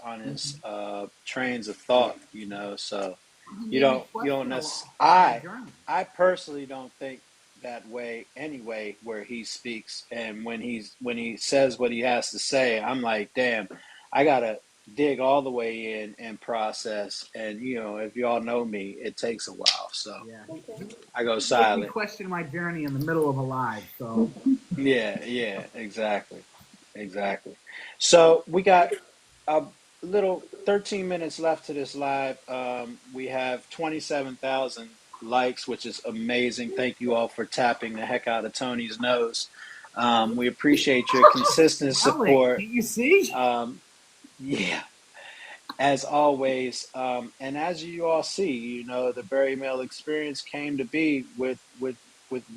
trains of thought, so you don't necessarily I personally don't think that way anyway where he speaks, and when he says what he has to say, I'm like, damn, I gotta dig all the way in and process, and if y'all know me, it takes a while, so I go silent. You question my journey in the middle of a live, so yeah, exactly. So we got a little 13 minutes left to this live. We have 27,000 likes, which is amazing. Thank you all for tapping the heck out of Tony's nose. We appreciate your consistent support. You see? Yeah, as always. And as you all see, the Barry Male Experience came to be with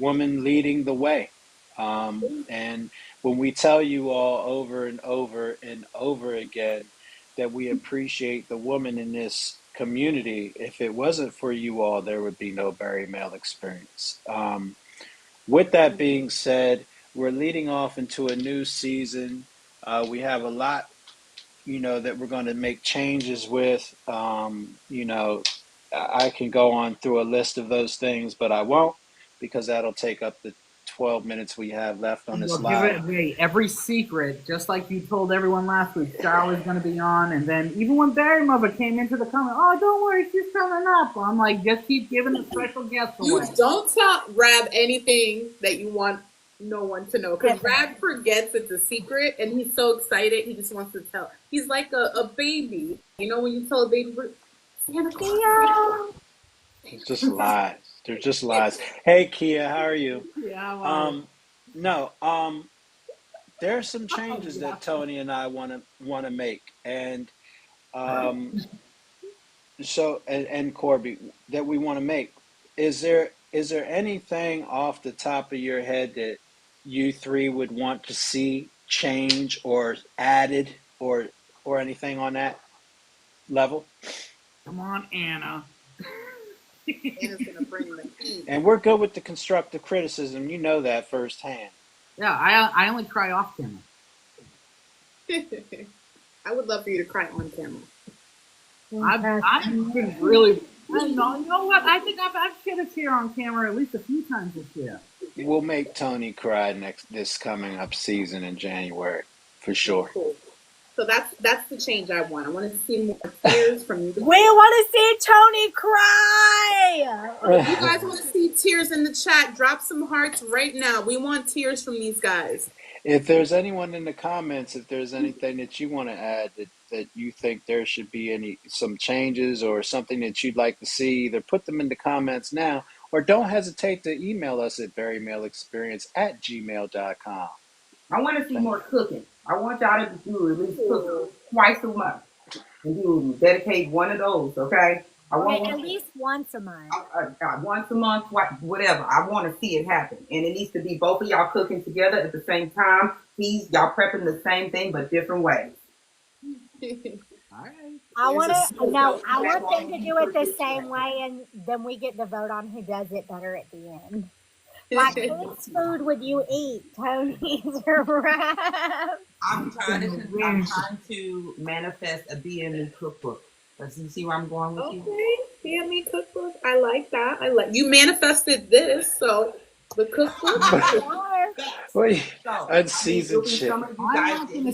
women leading the way. And when we tell you all over and over and over again that we appreciate the woman in this community, if it wasn't for you all, there would be no Barry Male experience. With that being said, we're leading off into a new season. We have a lot, that we're going to make changes with. I can go on through a list of those things, but I won't because that'll take up the 12 minutes we have left on this Well, give live. it away every secret, just like you told everyone last week. Charlie's going to be on, and then even when Barry Mother came into the comment, oh, don't worry, she's coming up. I'm like, just keep giving the special guests You away. don't tell Rab anything that you want no one to know, because Rab forgets it's a secret, and he's so excited he just wants to tell. He's like a baby, when you tell a baby, Santa Claus. Just lies. They're just lies. Hey, Kia, how are you? Yeah, No. There are some changes that Tony and I want to make, and so and Corby, that we want to make. Is there anything off the top of your head that you three would want to see change or added or anything on that level? come on, Anna. Anna's gonna bring the heat. And we're good with the constructive criticism. You know that firsthand. Yeah, I only cry off camera. I would love for you to cry on camera. I've been really. I don't know. You know what? I think I've shed a tear on camera at least a few times this year. We'll make Tony cry this coming up season in January for sure. Cool. So that's the change I want. I want to see more tears from you. We want to see Tony cry. If you guys want to see tears in the chat, drop some hearts right now. We want tears from these guys. If there's anyone in the comments, if there's anything that you want to add that you think there should be some changes or something that you'd like to see, either put them in the comments now or don't hesitate to email us at barrymailexperience@gmail.com. I want to see more cooking. I want y'all to do at least cook twice a month and dedicate one of those, okay? I want at least once a month. Once a month, whatever. I want to see it happen, and it needs to be both of y'all cooking together at the same time. Y'all prepping the same thing but different ways. All right. I want them to do it the same way, and then we get to vote on who does it better at the end. Like, whose food would you eat, Tony's or Rab? I'm trying to manifest a BME cookbook. You see where I'm going with you? Okay, BME cookbook. I like that. You manifested this, so the cookbook. Unseasoned shit. I'm not going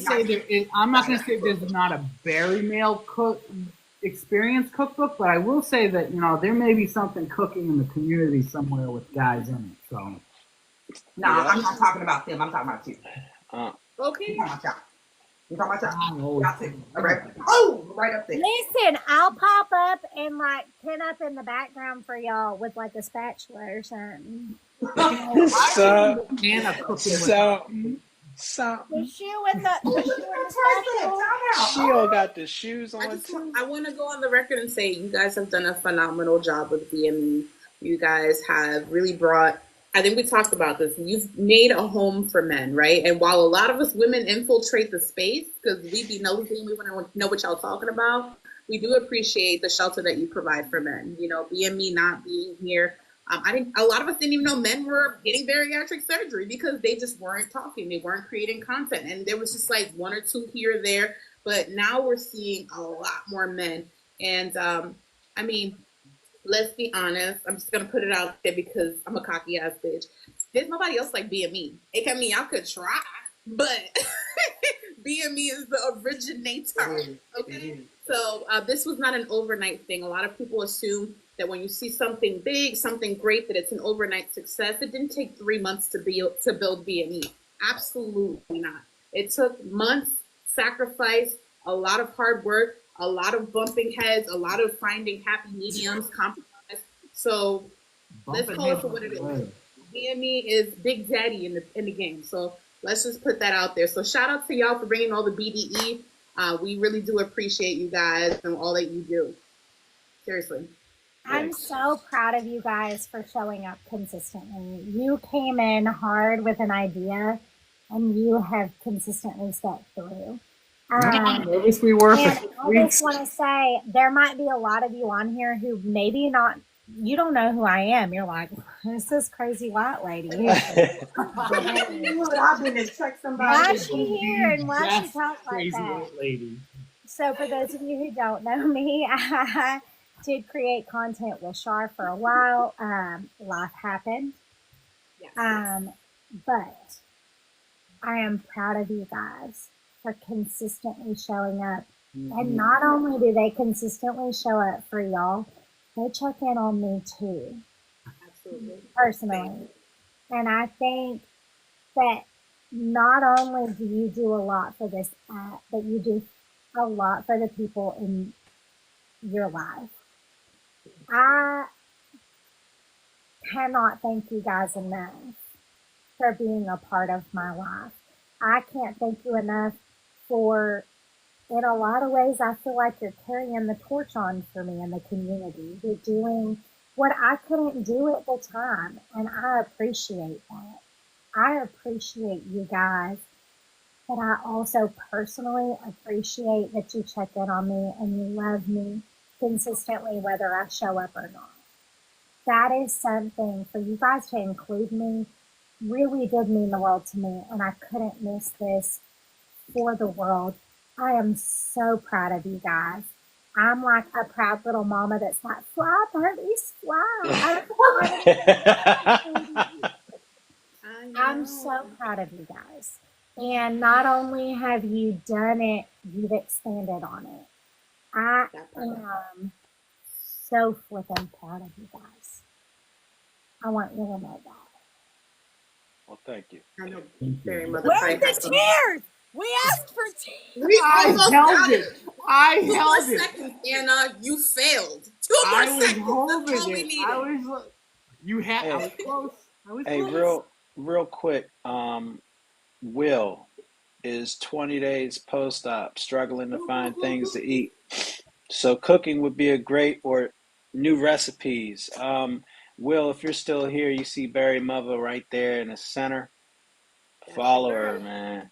to say there's not a Barry Male experience cookbook, but I will say that there may be something cooking in the community somewhere with guys in it. So, I'm not talking about them. I'm talking about you. Okay. I'm talking about y'all. All right. Oh, right up there. Listen, I'll pop up and pin up in the background for y'all with a spatula or something. So the shoe and the she all got the shoes on too. I want to go on the record and say you guys have done a phenomenal job with BME. You guys have really brought, I think we talked about this, you've made a home for men, right? And while a lot of us women infiltrate the space because we be nosy, we want to know what y'all talking about, we do appreciate the shelter that you provide for men. BME not being here, I think a lot of us didn't even know men were getting bariatric surgery because they just weren't talking. They weren't creating content. And there was just one or two here or there. But now we're seeing a lot more men. And let's be honest. I'm just going to put it out there because I'm a cocky ass bitch. There's nobody else like BME. I could try, but BME is the originator. Okay. So this was not an overnight thing. A lot of people assume that when you see something big, something great, that it's an overnight success. It didn't take 3 months to build BME. Absolutely not. It took months, sacrifice, a lot of hard work, a lot of bumping heads, a lot of finding happy mediums, compromise. So let's call it for what it is. BME is Big Daddy in the game. So let's just put that out there. So shout out to y'all for bringing all the BDE. We really do appreciate you guys and all that you do. Seriously. I'm so proud of you guys for showing up consistently. You came in hard with an idea, and you have consistently stuck through. Nervous we were for And 6 I weeks. just want to say, there might be a lot of you on here who maybe not, you don't know who I am. You're like, who's this crazy white lady? I've been in check somebody. Why is she here and why she Yes, talk like crazy that? white lady. So for those of you who don't know me, I did create content with Shar for a while. Life happened. Yes. But I am proud of you guys for consistently showing up. And not only do they consistently show up for y'all, they check in on me too, Absolutely. personally. And I think that not only do you do a lot for this app, but you do a lot for the people in your life. I cannot thank you guys enough for being a part of my life. I can't thank you enough for, in a lot of ways, I feel like you're carrying the torch on for me in the community. You're doing what I couldn't do at the time, and I appreciate that. I appreciate you guys, but I also personally appreciate that you check in on me and you love me consistently, whether I show up or not. That is something for you guys to include me really did mean the world to me, and I couldn't miss this for the world. I am so proud of you guys. I'm like a proud little mama that's like, fly, birdies, fly. I'm so proud of you guys. And not only have you done it, you've expanded on it. I am so flippin' proud of you guys. I want you to know that. Well, thank you. I know very much. Where's the tears? We asked for tears. We I almost held got it. I 2 more held it. seconds, Anna. You failed. 2 more I was seconds. holding That's all we it. needed. I was. You had. I was close. I was Hey, close. real quick. Will is 20 days post-op, struggling to find things to eat. So cooking would be a great, or new recipes. Will, if you're still here, you see Barry Mother right there in the center. Follow her, man.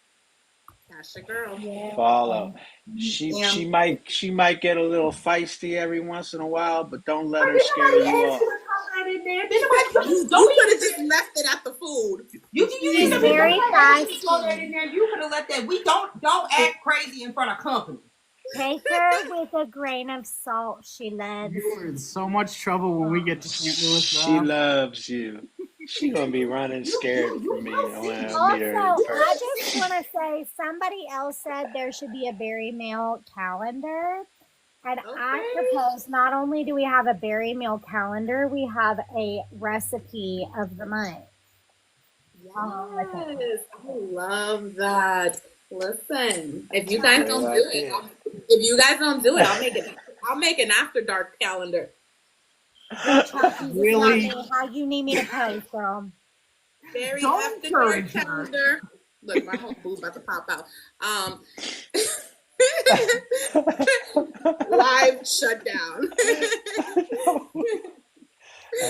That's your girl. Yeah. Follow. She might get a little feisty every once in a while, but don't let her scare you off. You could have just left it at the food. She's very feisty. You could have let that. We don't act crazy in front of company. Take her with a grain of salt. She loves You were in so much trouble when we get to St. Louis. She loves you. She gonna be running scared from me when I meet her in Also, I person. just want to say somebody else said there should be a Berry Meal calendar. And I propose not only do we have a Berry Meal calendar, we have a recipe of the month. Yes, I love that. Listen, if you guys don't do it, I'll make an after dark calendar. Really? How you need me to pose, girl? Very Don't after dark encourage her. calendar. Look, my whole boob about to pop out. Live shutdown.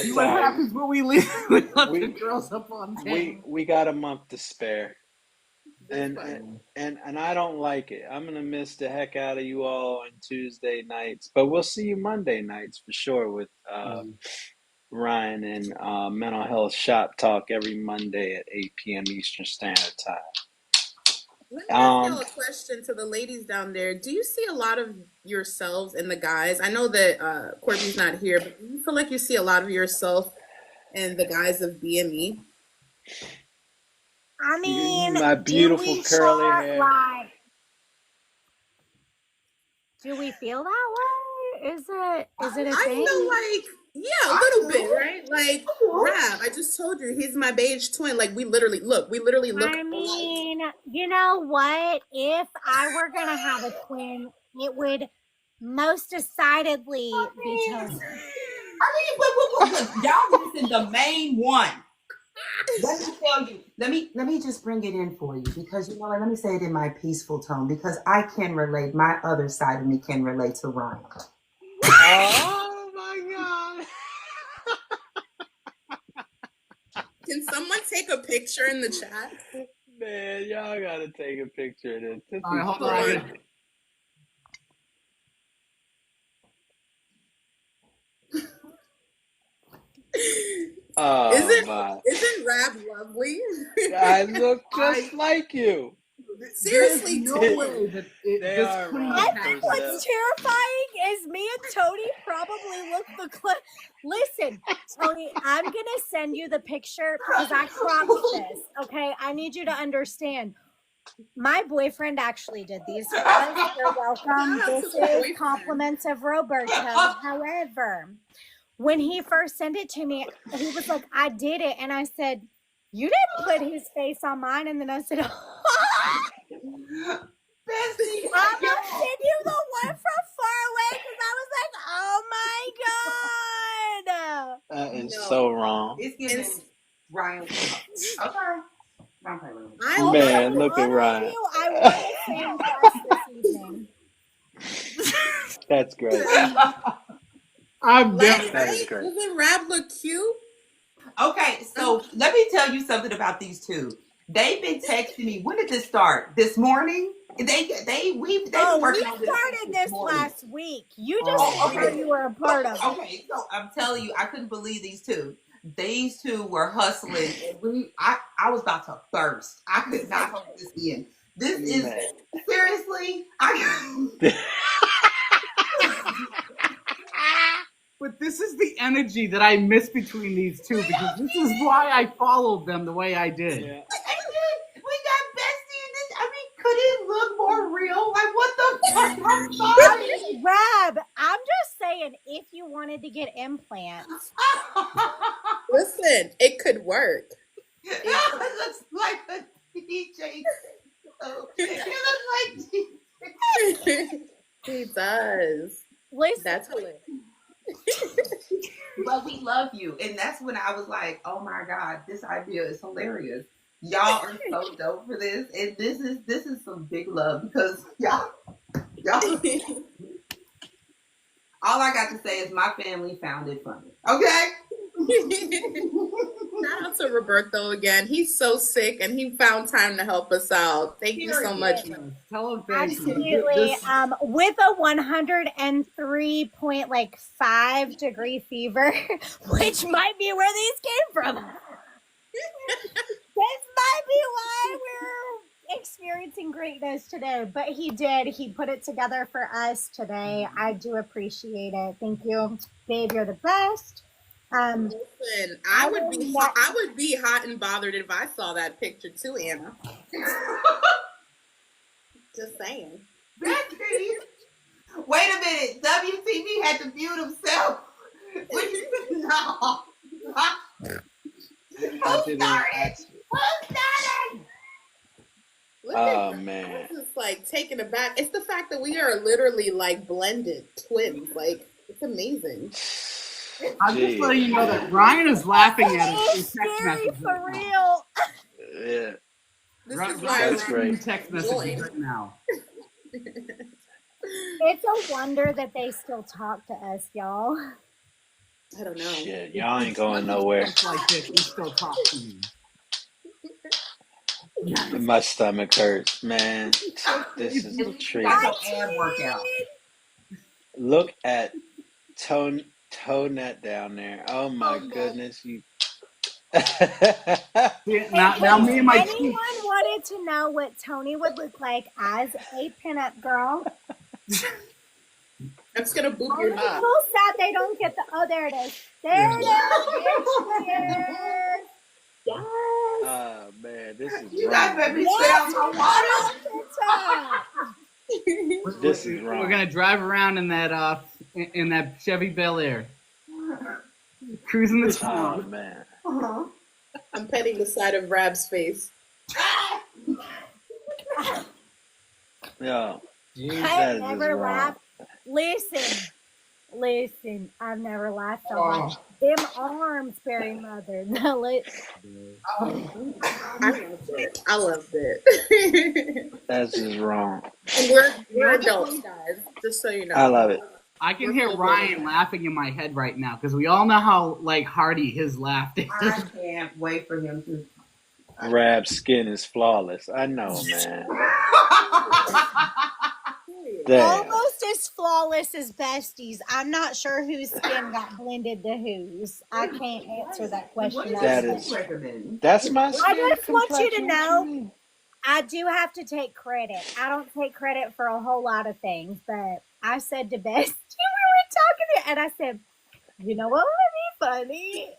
See what happens when we leave. We let the girls up on camera. We got a month to spare. And I don't like it. I'm gonna miss the heck out of you all on Tuesday nights, but we'll see you Monday nights for sure with Ryan and Mental Health Shop Talk every Monday at 8 p.m. Eastern Standard Time. Let me ask y'all a question to the ladies down there. Do you see a lot of yourselves in the guys? I know that Courtney's not here, but do you feel like you see a lot of yourself in the guys of BME? I mean, my beautiful curly hair. Do we feel that way? Is it a thing? I feel like, yeah, a little bit, right? Like, Rab, I just told you, he's my beige twin. Like, we literally look. I mean, you know what? If I were going to have a twin, it would most decidedly be Tony. Y'all missing the main one. Let me tell you. Let me just bring it in for you, because you know what? Let me say it in my peaceful tone, because I can relate. My other side of me can relate to Ryan. Oh my God! Can someone take a picture in the chat? Man, y'all gotta take a picture of this. This All right, is hold on. I crazy. gotta- Oh Isn't my! Rab lovely? I look just like you. Seriously, There's no too. way that They this are couldn't wrong. I have think happened. what's terrifying is me and Tony probably look the Listen, Tony, I'm gonna send you the picture because I cropped this. Okay, I need you to understand. My boyfriend actually did these for us. You're welcome. Shout out This to the is boyfriend. compliments of Roberto. However, when he first sent it to me, he was like, "I did it," and I said, "You didn't put his face on mine." And then I said, Bestie, I'm gonna send you the one from far away because I was like, oh my god. That is No. so wrong. it's giving Ryan. Okay. Don't play with me. I Also, Man, look at honor Ryan. you, I wore the same dress this evening. That's great. I'm Right? That is great. Doesn't Rab look cute? Okay, so let me tell you something about these two. They've been texting me. When did this start? This morning? They've been We working on started this morning. last week. You just Oh, didn't know okay. you were a part of it. Okay, so I'm telling you, I couldn't believe these two. These two were hustling, and I was about to burst. I could not hold this in. This is Man. seriously. But this is the energy that I miss between these two because this is why I followed them the way I did. Yeah. We got bestie in this. I mean, could it look more real? Like, what the fuck? I'm sorry. Rab, I'm just saying, if you wanted to get implants, Listen, it could work. It looks like a DJ. It looks like He does. listen, That's hilarious. But we love you. And that's when I was like, oh my God, this idea is hilarious. Y'all are so dope for this. And this is some big love because y'all all I got to say is my family found it funny. Okay? Shout out to Roberto again. He's so sick and he found time to help us out. Thank you so much. Tell him thank absolutely. you. With a 103.5 degree fever, which might be where these came from. This might be why we're experiencing greatness today. But he did. He put it together for us today. I do appreciate it. Thank you, babe. You're the best. Listen, I would be hot and bothered if I saw that picture too, Anna. Just saying. Wait a minute. WTV had to mute himself. No. I didn't ask you. Look Oh at man. this is like taken aback. It's the fact that we are literally like blended twins. Like it's amazing. I'm just letting you know that Ryan is laughing at us It's through text scary messages for right now. real. Yeah. This Ryan, is why Ryan's That's great. sending text messages right now. It's a wonder that they still talk to us, y'all. I don't know. Shit, y'all ain't going nowhere. It's like this, we still talk to you. My stomach hurts, man. This is a treat. That's an ab workout. Look at Tonette down there. Oh my goodness, you. Now me and my anyone team. wanted to know what Tony would look like as a pinup girl, I'm just gonna boop your I'm knob. so sad they don't get the. Oh, there it is. There it is. There it is. Yes. Oh man, this is You guys wrong. made me spit out my water. This is wrong. We're gonna drive around in that Chevy Bel Air, cruising the Oh town. man. Uh-huh. I'm petting the side of Rab's face. Yo, I've that is never wrong. laughed. Listen. I've never laughed so much. Them arms, Barry Mother. I loved it. That's just wrong. And we're adults, guys. Just so you know. I love it. I can hear Ryan laughing in my head right now because we all know how like hearty his laugh is. I can't wait for him to. Rab's skin is flawless. I know, man. Period. Damn. Almost as flawless as Besties. I'm not sure whose skin got blended to whose. I can't answer that question. That What is- do you recommend? That's my skin I just want you to complexion. What know, you mean? I do have to take credit. I don't take credit for a whole lot of things, but I said to Bestie, we were talking, and I said, you know what would be funny?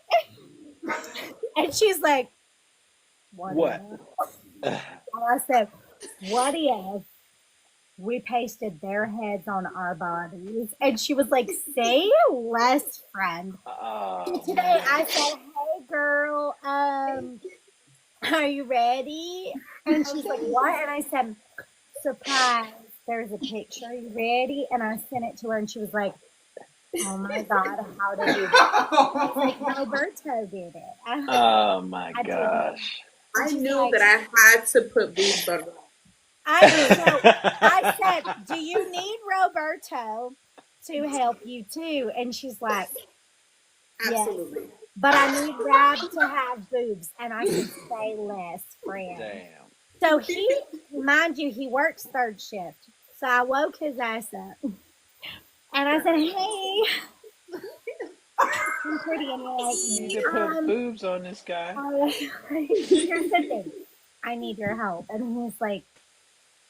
And she's like, What? And I said, what if we pasted their heads on our bodies? And she was like, say less, friend. Oh, So today I said, hey girl, are you ready? And she's like, what? And I said, surprise, there's a picture. Are you ready? And I sent it to her and she was like, oh my God, how did you do it? I was like, Roberto did it. oh my I did. gosh. I She's knew like- that I had to put boobs on. I said, do you need Roberto to help you too? And she's like, yes, Absolutely. but I need Rab to have boobs. And I said, say less, friend. Damn. So he, mind you, he works third shift. So I woke his ass up. And I said, hey, I'm pretty and you like You me. need to put boobs on this guy. Here's the thing. I need your help. And he's like,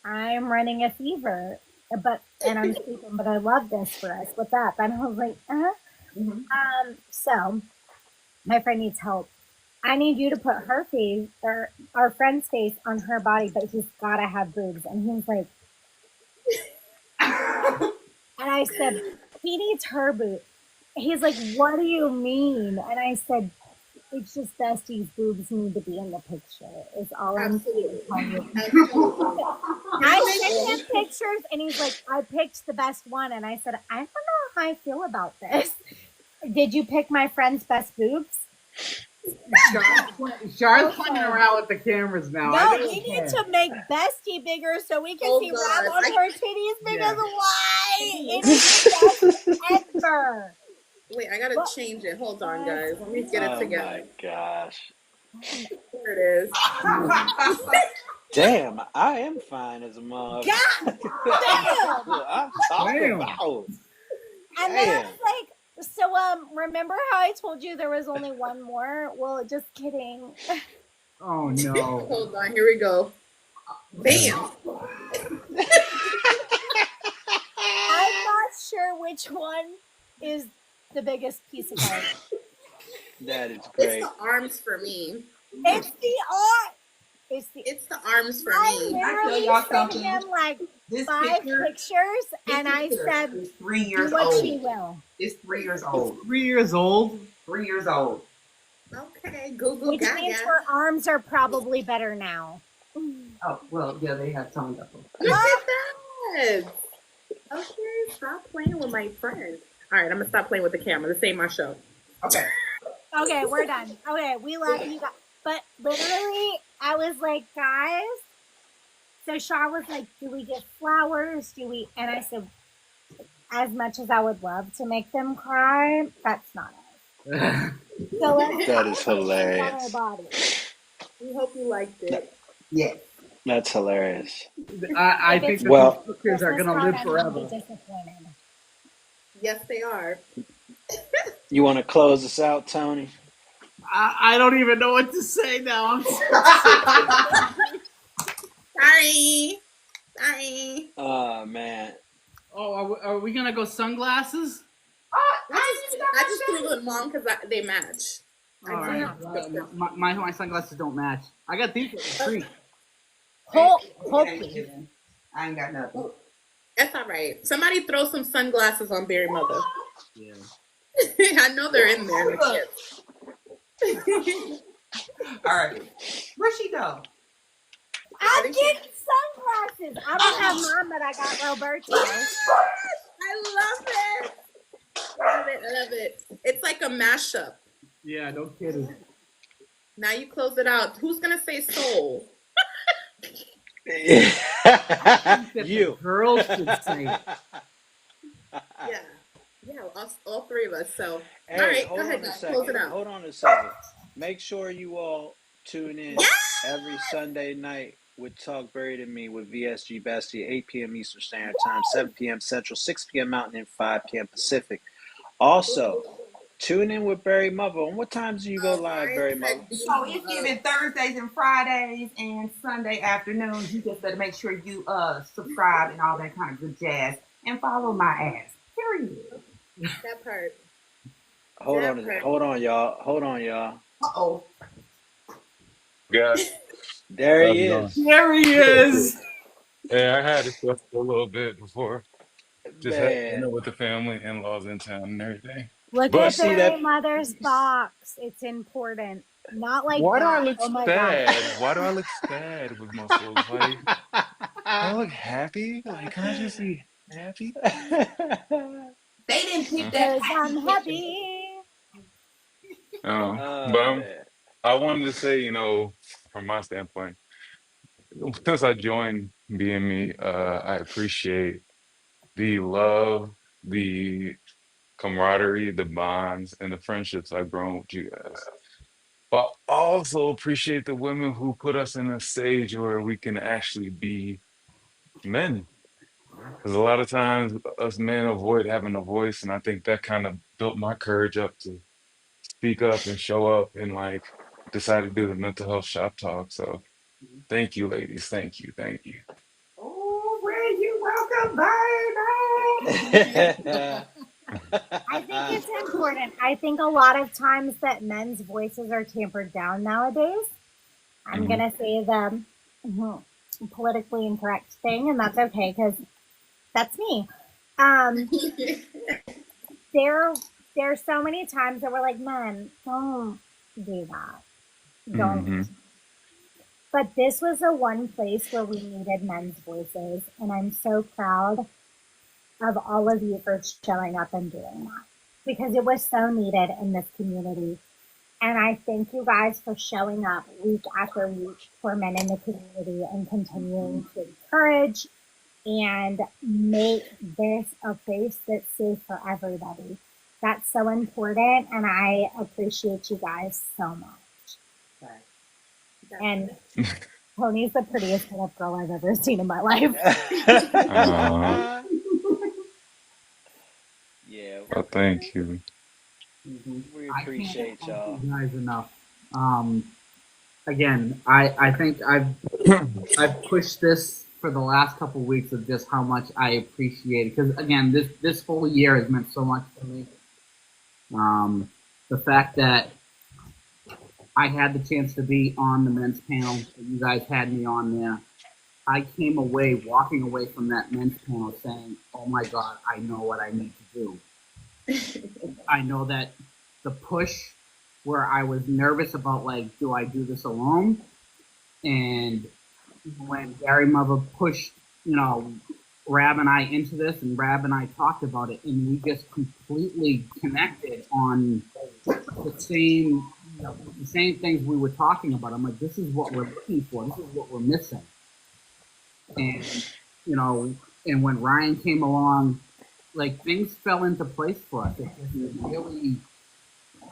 I'm running a fever, and I'm sleeping, but I love this for us. What's up? And I was like, So my friend needs help. I need you to put her face or our friend's face on her body, but he's gotta have boobs. And he was like, and I said, he needs her boobs. He's like, what do you saying? And I said, it's just Bestie's boobs need to be in the picture. Is all I'm saying. I sent him pictures, and he's like, I picked the best one. And I said, I don't know how I feel about this. Did you pick my friend's best boobs? Char's playing around with the cameras now. No, we need to make Bestie bigger so we can see Rob on her titties because why? It is the best ever. Wait, I gotta change it. Hold on, guys. Let me get it together. Oh my gosh. There it is. Damn, I am fine as a mug. God damn! I'm talking Damn. about. And then I was like, so remember how I told you there was only one more? Well, just kidding. Oh no. Hold on, here we go. Bam! I'm not sure which one is the biggest piece of art. That is It's great. the arms for me. It's the art. It's the arms for I me. literally y'all sent something. him like This 5 picture, pictures, this and I picture said, is 3 do years what you old. will. It's 3 years old. 3 years old. 3 years old. Okay, Google Which means Gaga. her arms are probably better now. Oh, well, yeah, they have toned up. Look at that! Okay, stop playing with my friend. All right, I'm gonna stop playing with the camera. This ain't my show. Okay. Okay, we're done. Okay, we love you guys. But literally, I was like, guys. So Shar was like, do we get flowers? Do we? And I said, as much as I would love to make them cry, that's not it. So let's That is on our hilarious. body. We hope you liked it. Yes. That's hilarious. I think that Well- these pictures are Christmas gonna card, live I'm gonna be forever. disappointed. Yes, they are. You want to close us out, Tony? I don't even know what to say now. I'm Sorry. Sorry. Oh man. Oh, are we gonna go sunglasses? I just threw them on because they match. All right. My sunglasses don't match. I got these for free. Hopefully. I ain't got nothing. That's all right. Somebody throw some sunglasses on Barry Mother. Yeah. I know they're in there. The kids. All right. Where'd she go? I'm getting sunglasses. I don't have mine, but I got Roberto's. I love it. Love it. I love it. It's like a mashup. Yeah, no kidding. Now you close it out. Who's gonna say soul? You. The girls should say it. Yeah. Yeah, all three of us. So, Hey, all right, hold go ahead, on a guys. second. Close it out. Hold on a second. Make sure you all Tune in every Sunday night with Talk Buried in Me with VSG Bestie, 8 p.m. Eastern Standard Time, 7 p.m. Central, 6 p.m. Mountain, and 5 p.m. Pacific. Also, tune in with Barry Mother. And what times do you go live, Barry Mother? So it's given Thursdays and Fridays and Sunday afternoons. You just better make sure you subscribe and all that kind of good jazz and follow my ass. Period. That part. Hold on, y'all. Uh-oh. Guys, There how's he it going? is. There he is. Hey, I had to suffer a little bit before. Just had Man, dinner with the family, in-laws in town and everything. Look you at But see that? Barry Mother's box. It's important. Not like why do I that. look Oh my God. sad? Why do I look sad with muscles? Like, do I look happy? Like, can I just be happy? They didn't pick Uh, that Because happy I'm picture. happy. but Oh man. I wanted to say, from my standpoint, since I joined BME, I appreciate the love, the camaraderie, the bonds, and the friendships I've grown with you guys. But I also appreciate the women who put us in a stage where we can actually be men. Because a lot of times us men avoid having a voice, and I think that kind of built my courage up to speak up and show up and like decide to do the mental health shop talk. So thank you, ladies. Thank you. Thank you. Oh, where you welcome, baby. I think it's important. I think a lot of times that men's voices are tampered down nowadays. I'm Hmm. going to say the politically incorrect thing, and that's okay because that's me. There's so many times that we're like, men, don't do that. Don't. Hmm. But this was the one place where we needed men's voices, and I'm so proud of all of you for showing up and doing that because it was so needed in this community. And I thank you guys for showing up week after week for men in the community and continuing to encourage and make this a place that's safe for everybody. That's so important, and I appreciate you guys so much. And Tony's the prettiest little girl I've ever seen in my life. Uh, Yeah, well, thank you. we I can't appreciate thank y'all. you guys enough. Again, I think I've pushed this for the last couple of weeks of just how much I appreciate it because again, this whole year has meant so much to me. The fact that I had the chance to be on the men's panel, that you guys had me on there. I came away, walking away from that men's panel saying, oh my God, I know what I need to do. I know that the push where I was nervous about, like, do I do this alone? And when Gary Mother pushed, Rab and I into this, and Rab and I talked about it, and we just completely connected on the same things we were talking about. I'm like, this is what we're looking for. This is what we're missing. And, and when Ryan came along, like things fell into place for us. It really,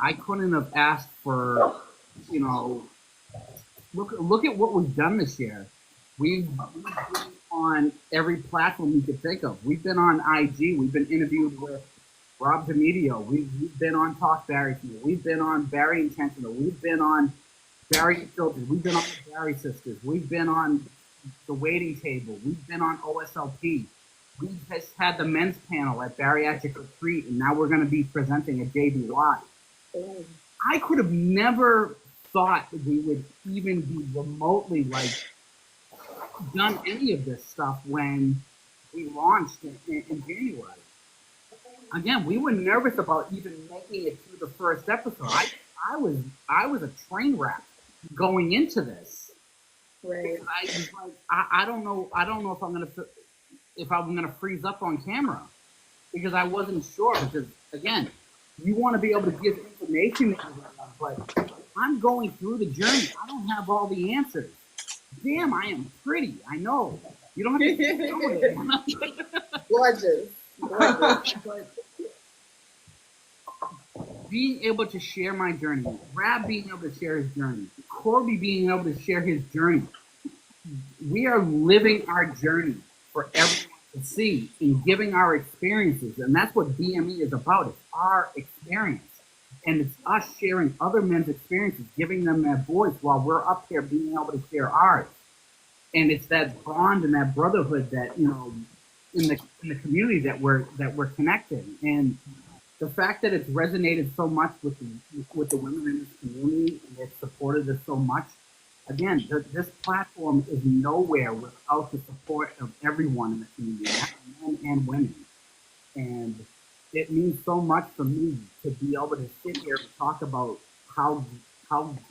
I couldn't have asked for, look at what we've done this year. We've been on every platform you could think of. We've been on IG. We've been interviewed with Rob DeMedio. We've been on Talk Barry. We've been on Barry Intentional. We've been on Barry Filters. We've been on the Barry Sisters. We've been on the Waiting Table. We've been on OSLP. We just had the men's panel at Bariatric Retreat, and now we're going to be presenting at JBY. I could have never thought that we would even be remotely done any of this stuff when we launched in January. Again, we were nervous about even making it through the first episode. I was a train wreck going into this. Right. I don't know if I'm gonna freeze up on camera because I wasn't sure. Because again, you want to be able to give information, but I'm going through the journey. I don't have all the answers. Damn, I am pretty. I know. You don't have to keep doing it. Gorgeous. But being able to share my journey, Rab being able to share his journey, Corby being able to share his journey. We are living our journey for everyone to see and giving our experiences. And that's what BME is about. It's our experience. And it's us sharing other men's experiences, giving them that voice while we're up here being able to share ours. And it's that bond and that brotherhood that, you know, in the community that we're connected. And the fact that it's resonated so much with the women in this community and it's supported us so much. Again, this platform is nowhere without the support of everyone in the community, men and women. And it means so much for me to be able to sit here and talk about how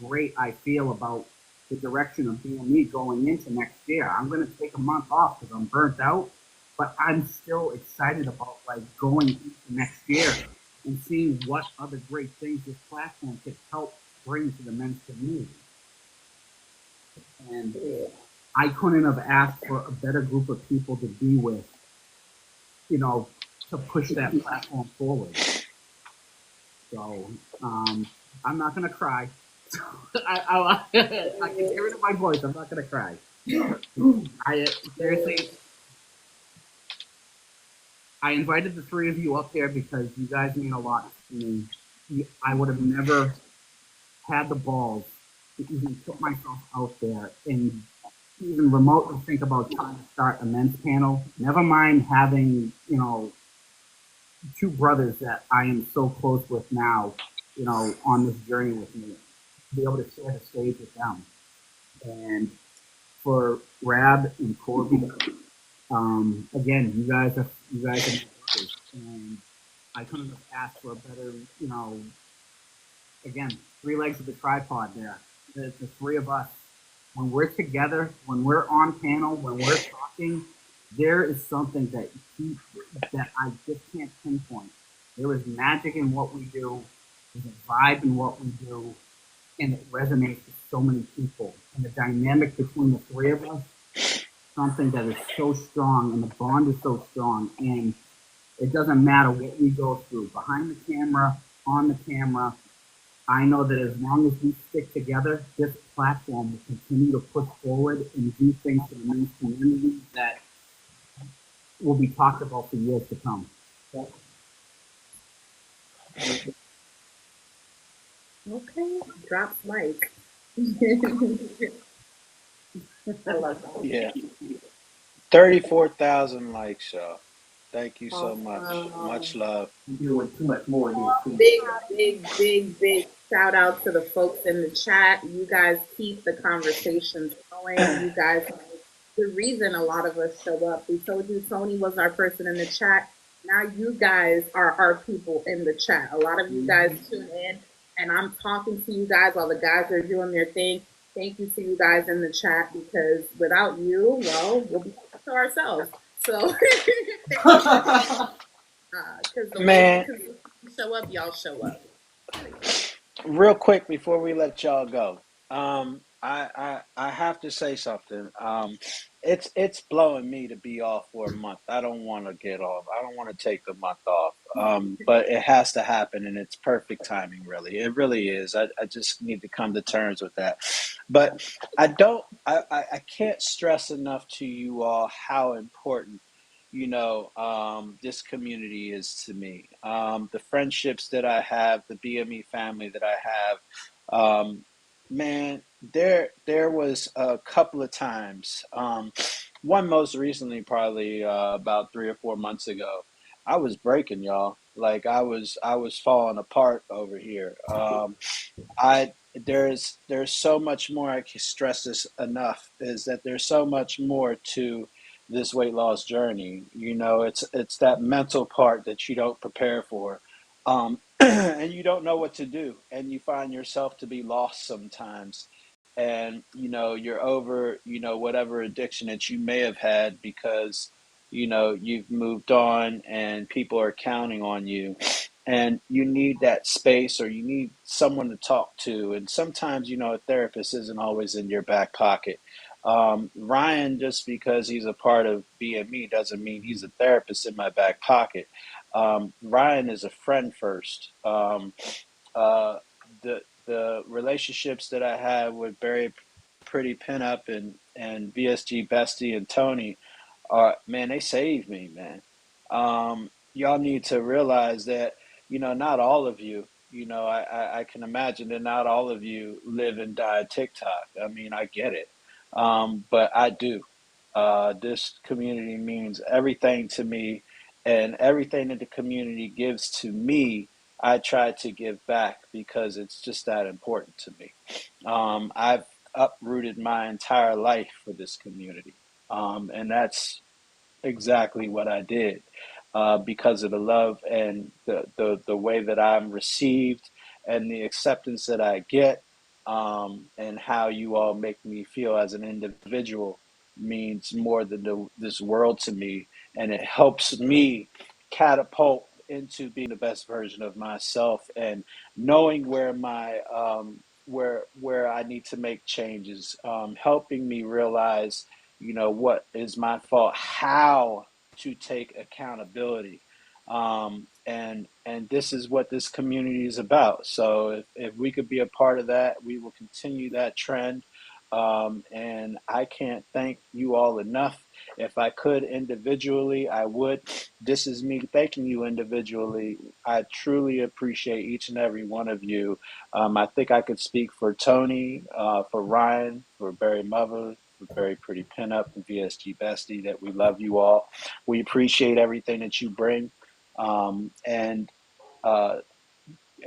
great I feel about the direction of BME going into next year. I'm going to take a month off because I'm burnt out, but I'm still excited about like going into next year and seeing what other great things this platform could help bring to the men's community. And I couldn't have asked for a better group of people to be with, you know, to push that platform forward. So I'm not gonna cry. I can hear it in my voice. I'm not gonna cry. I seriously, I invited the three of you up there because you guys mean a lot to me. I would have never had the balls to even put myself out there and even remotely think about trying to start a men's panel. Never mind having, you know, two brothers that I am so close with now, you know, on this journey with me, to be able to share the stage with them. And for Rab and Corby, again, you guys are brothers, and I couldn't have asked for a better, you know, again, three legs of the tripod there. The three of us, when we're together, when we're on panel, when we're talking, there is something that I just can't pinpoint. There is magic in what we do. There's a vibe in what we do, and it resonates with so many people. And the dynamic between the three of us, something that is so strong, and the bond is so strong. And it doesn't matter what we go through, behind the camera, on the camera. I know that as long as we stick together, this platform will continue to push forward and do things for the men's community that will be talked about for years to come. Okay, drop mic. I love that. Yeah. 34,000 likes, y'all. Thank you so much. Much love. You're doing too much more than Big shout out to the folks in the chat. You guys keep the conversations going. You guys are the reason a lot of us show up. We told you Tony was our person in the chat. Now you guys are our people in the chat. A lot of you guys tune in, and I'm talking to you guys while the guys are doing their thing. Thank you to you guys in the chat, because without you, well, we'll be to ourselves. So, because the way you show up, y'all show up. Real quick before we let y'all go, I have to say something. It's blowing me to be off for a month. I don't want to get off. I don't want to take the month off. But it has to happen, and it's perfect timing. Really, it really is. I just need to come to terms with that. But I can't stress enough to you all how important, this community is to me. The friendships that I have, the BME family that I have, man, there was a couple of times. One most recently, probably about 3 or 4 months ago. I was breaking, y'all. Like I was falling apart over here. I there's so much more. I can stress this enough, is that there's so much more to this weight loss journey. It's that mental part that you don't prepare for, and you don't know what to do, and you find yourself to be lost sometimes, and you're over whatever addiction that you may have had, because you've moved on and people are counting on you, and you need that space, or you need someone to talk to. And sometimes a therapist isn't always in your back pocket. Ryan, just because he's a part of BME doesn't mean he's a therapist in my back pocket. Ryan is a friend first. The the relationships that I have with Barry Pretty Pinup and VSG Bestie and Tony are, man, they saved me, man. Y'all need to realize that, not all of you, I can imagine that not all of you live and die TikTok. I mean, I get it. But I do. This community means everything to me, and everything that the community gives to me, I try to give back because it's just that important to me. I've uprooted my entire life for this community, and that's exactly what I did, because of the love and the way that I'm received and the acceptance that I get, and how you all make me feel as an individual means more than this world to me. And it helps me catapult into being the best version of myself and knowing where my where I need to make changes, helping me realize what is my fault, how to take accountability, and this is what this community is about. So if we could be a part of that, we will continue that trend. And I can't thank you all enough. If I could individually, I would. This is me thanking you individually. I truly appreciate each and every one of you. I think I could speak for Tony, for Ryan, for Barry Mother, for Barry Pretty Pinup, and VSG Bestie, that we love you all. We appreciate everything that you bring. And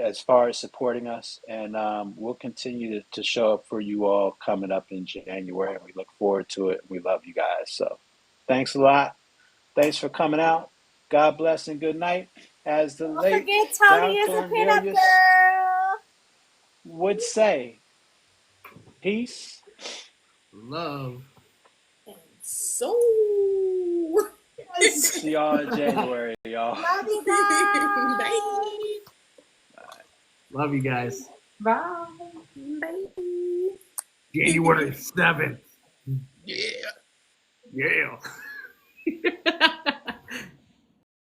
as far as supporting us, and we'll continue to show up for you all coming up in January, and we look forward to it. We love you guys. So thanks a lot. Thanks for coming out. God bless and good night. As the Don't late forget Tony Don is a pinup Cornelius girl. would say, peace. Love. So. See y'all in January, y'all. Love you guys. Bye. Love you guys. Bye. Bye. January 7th. Yeah. Yeah.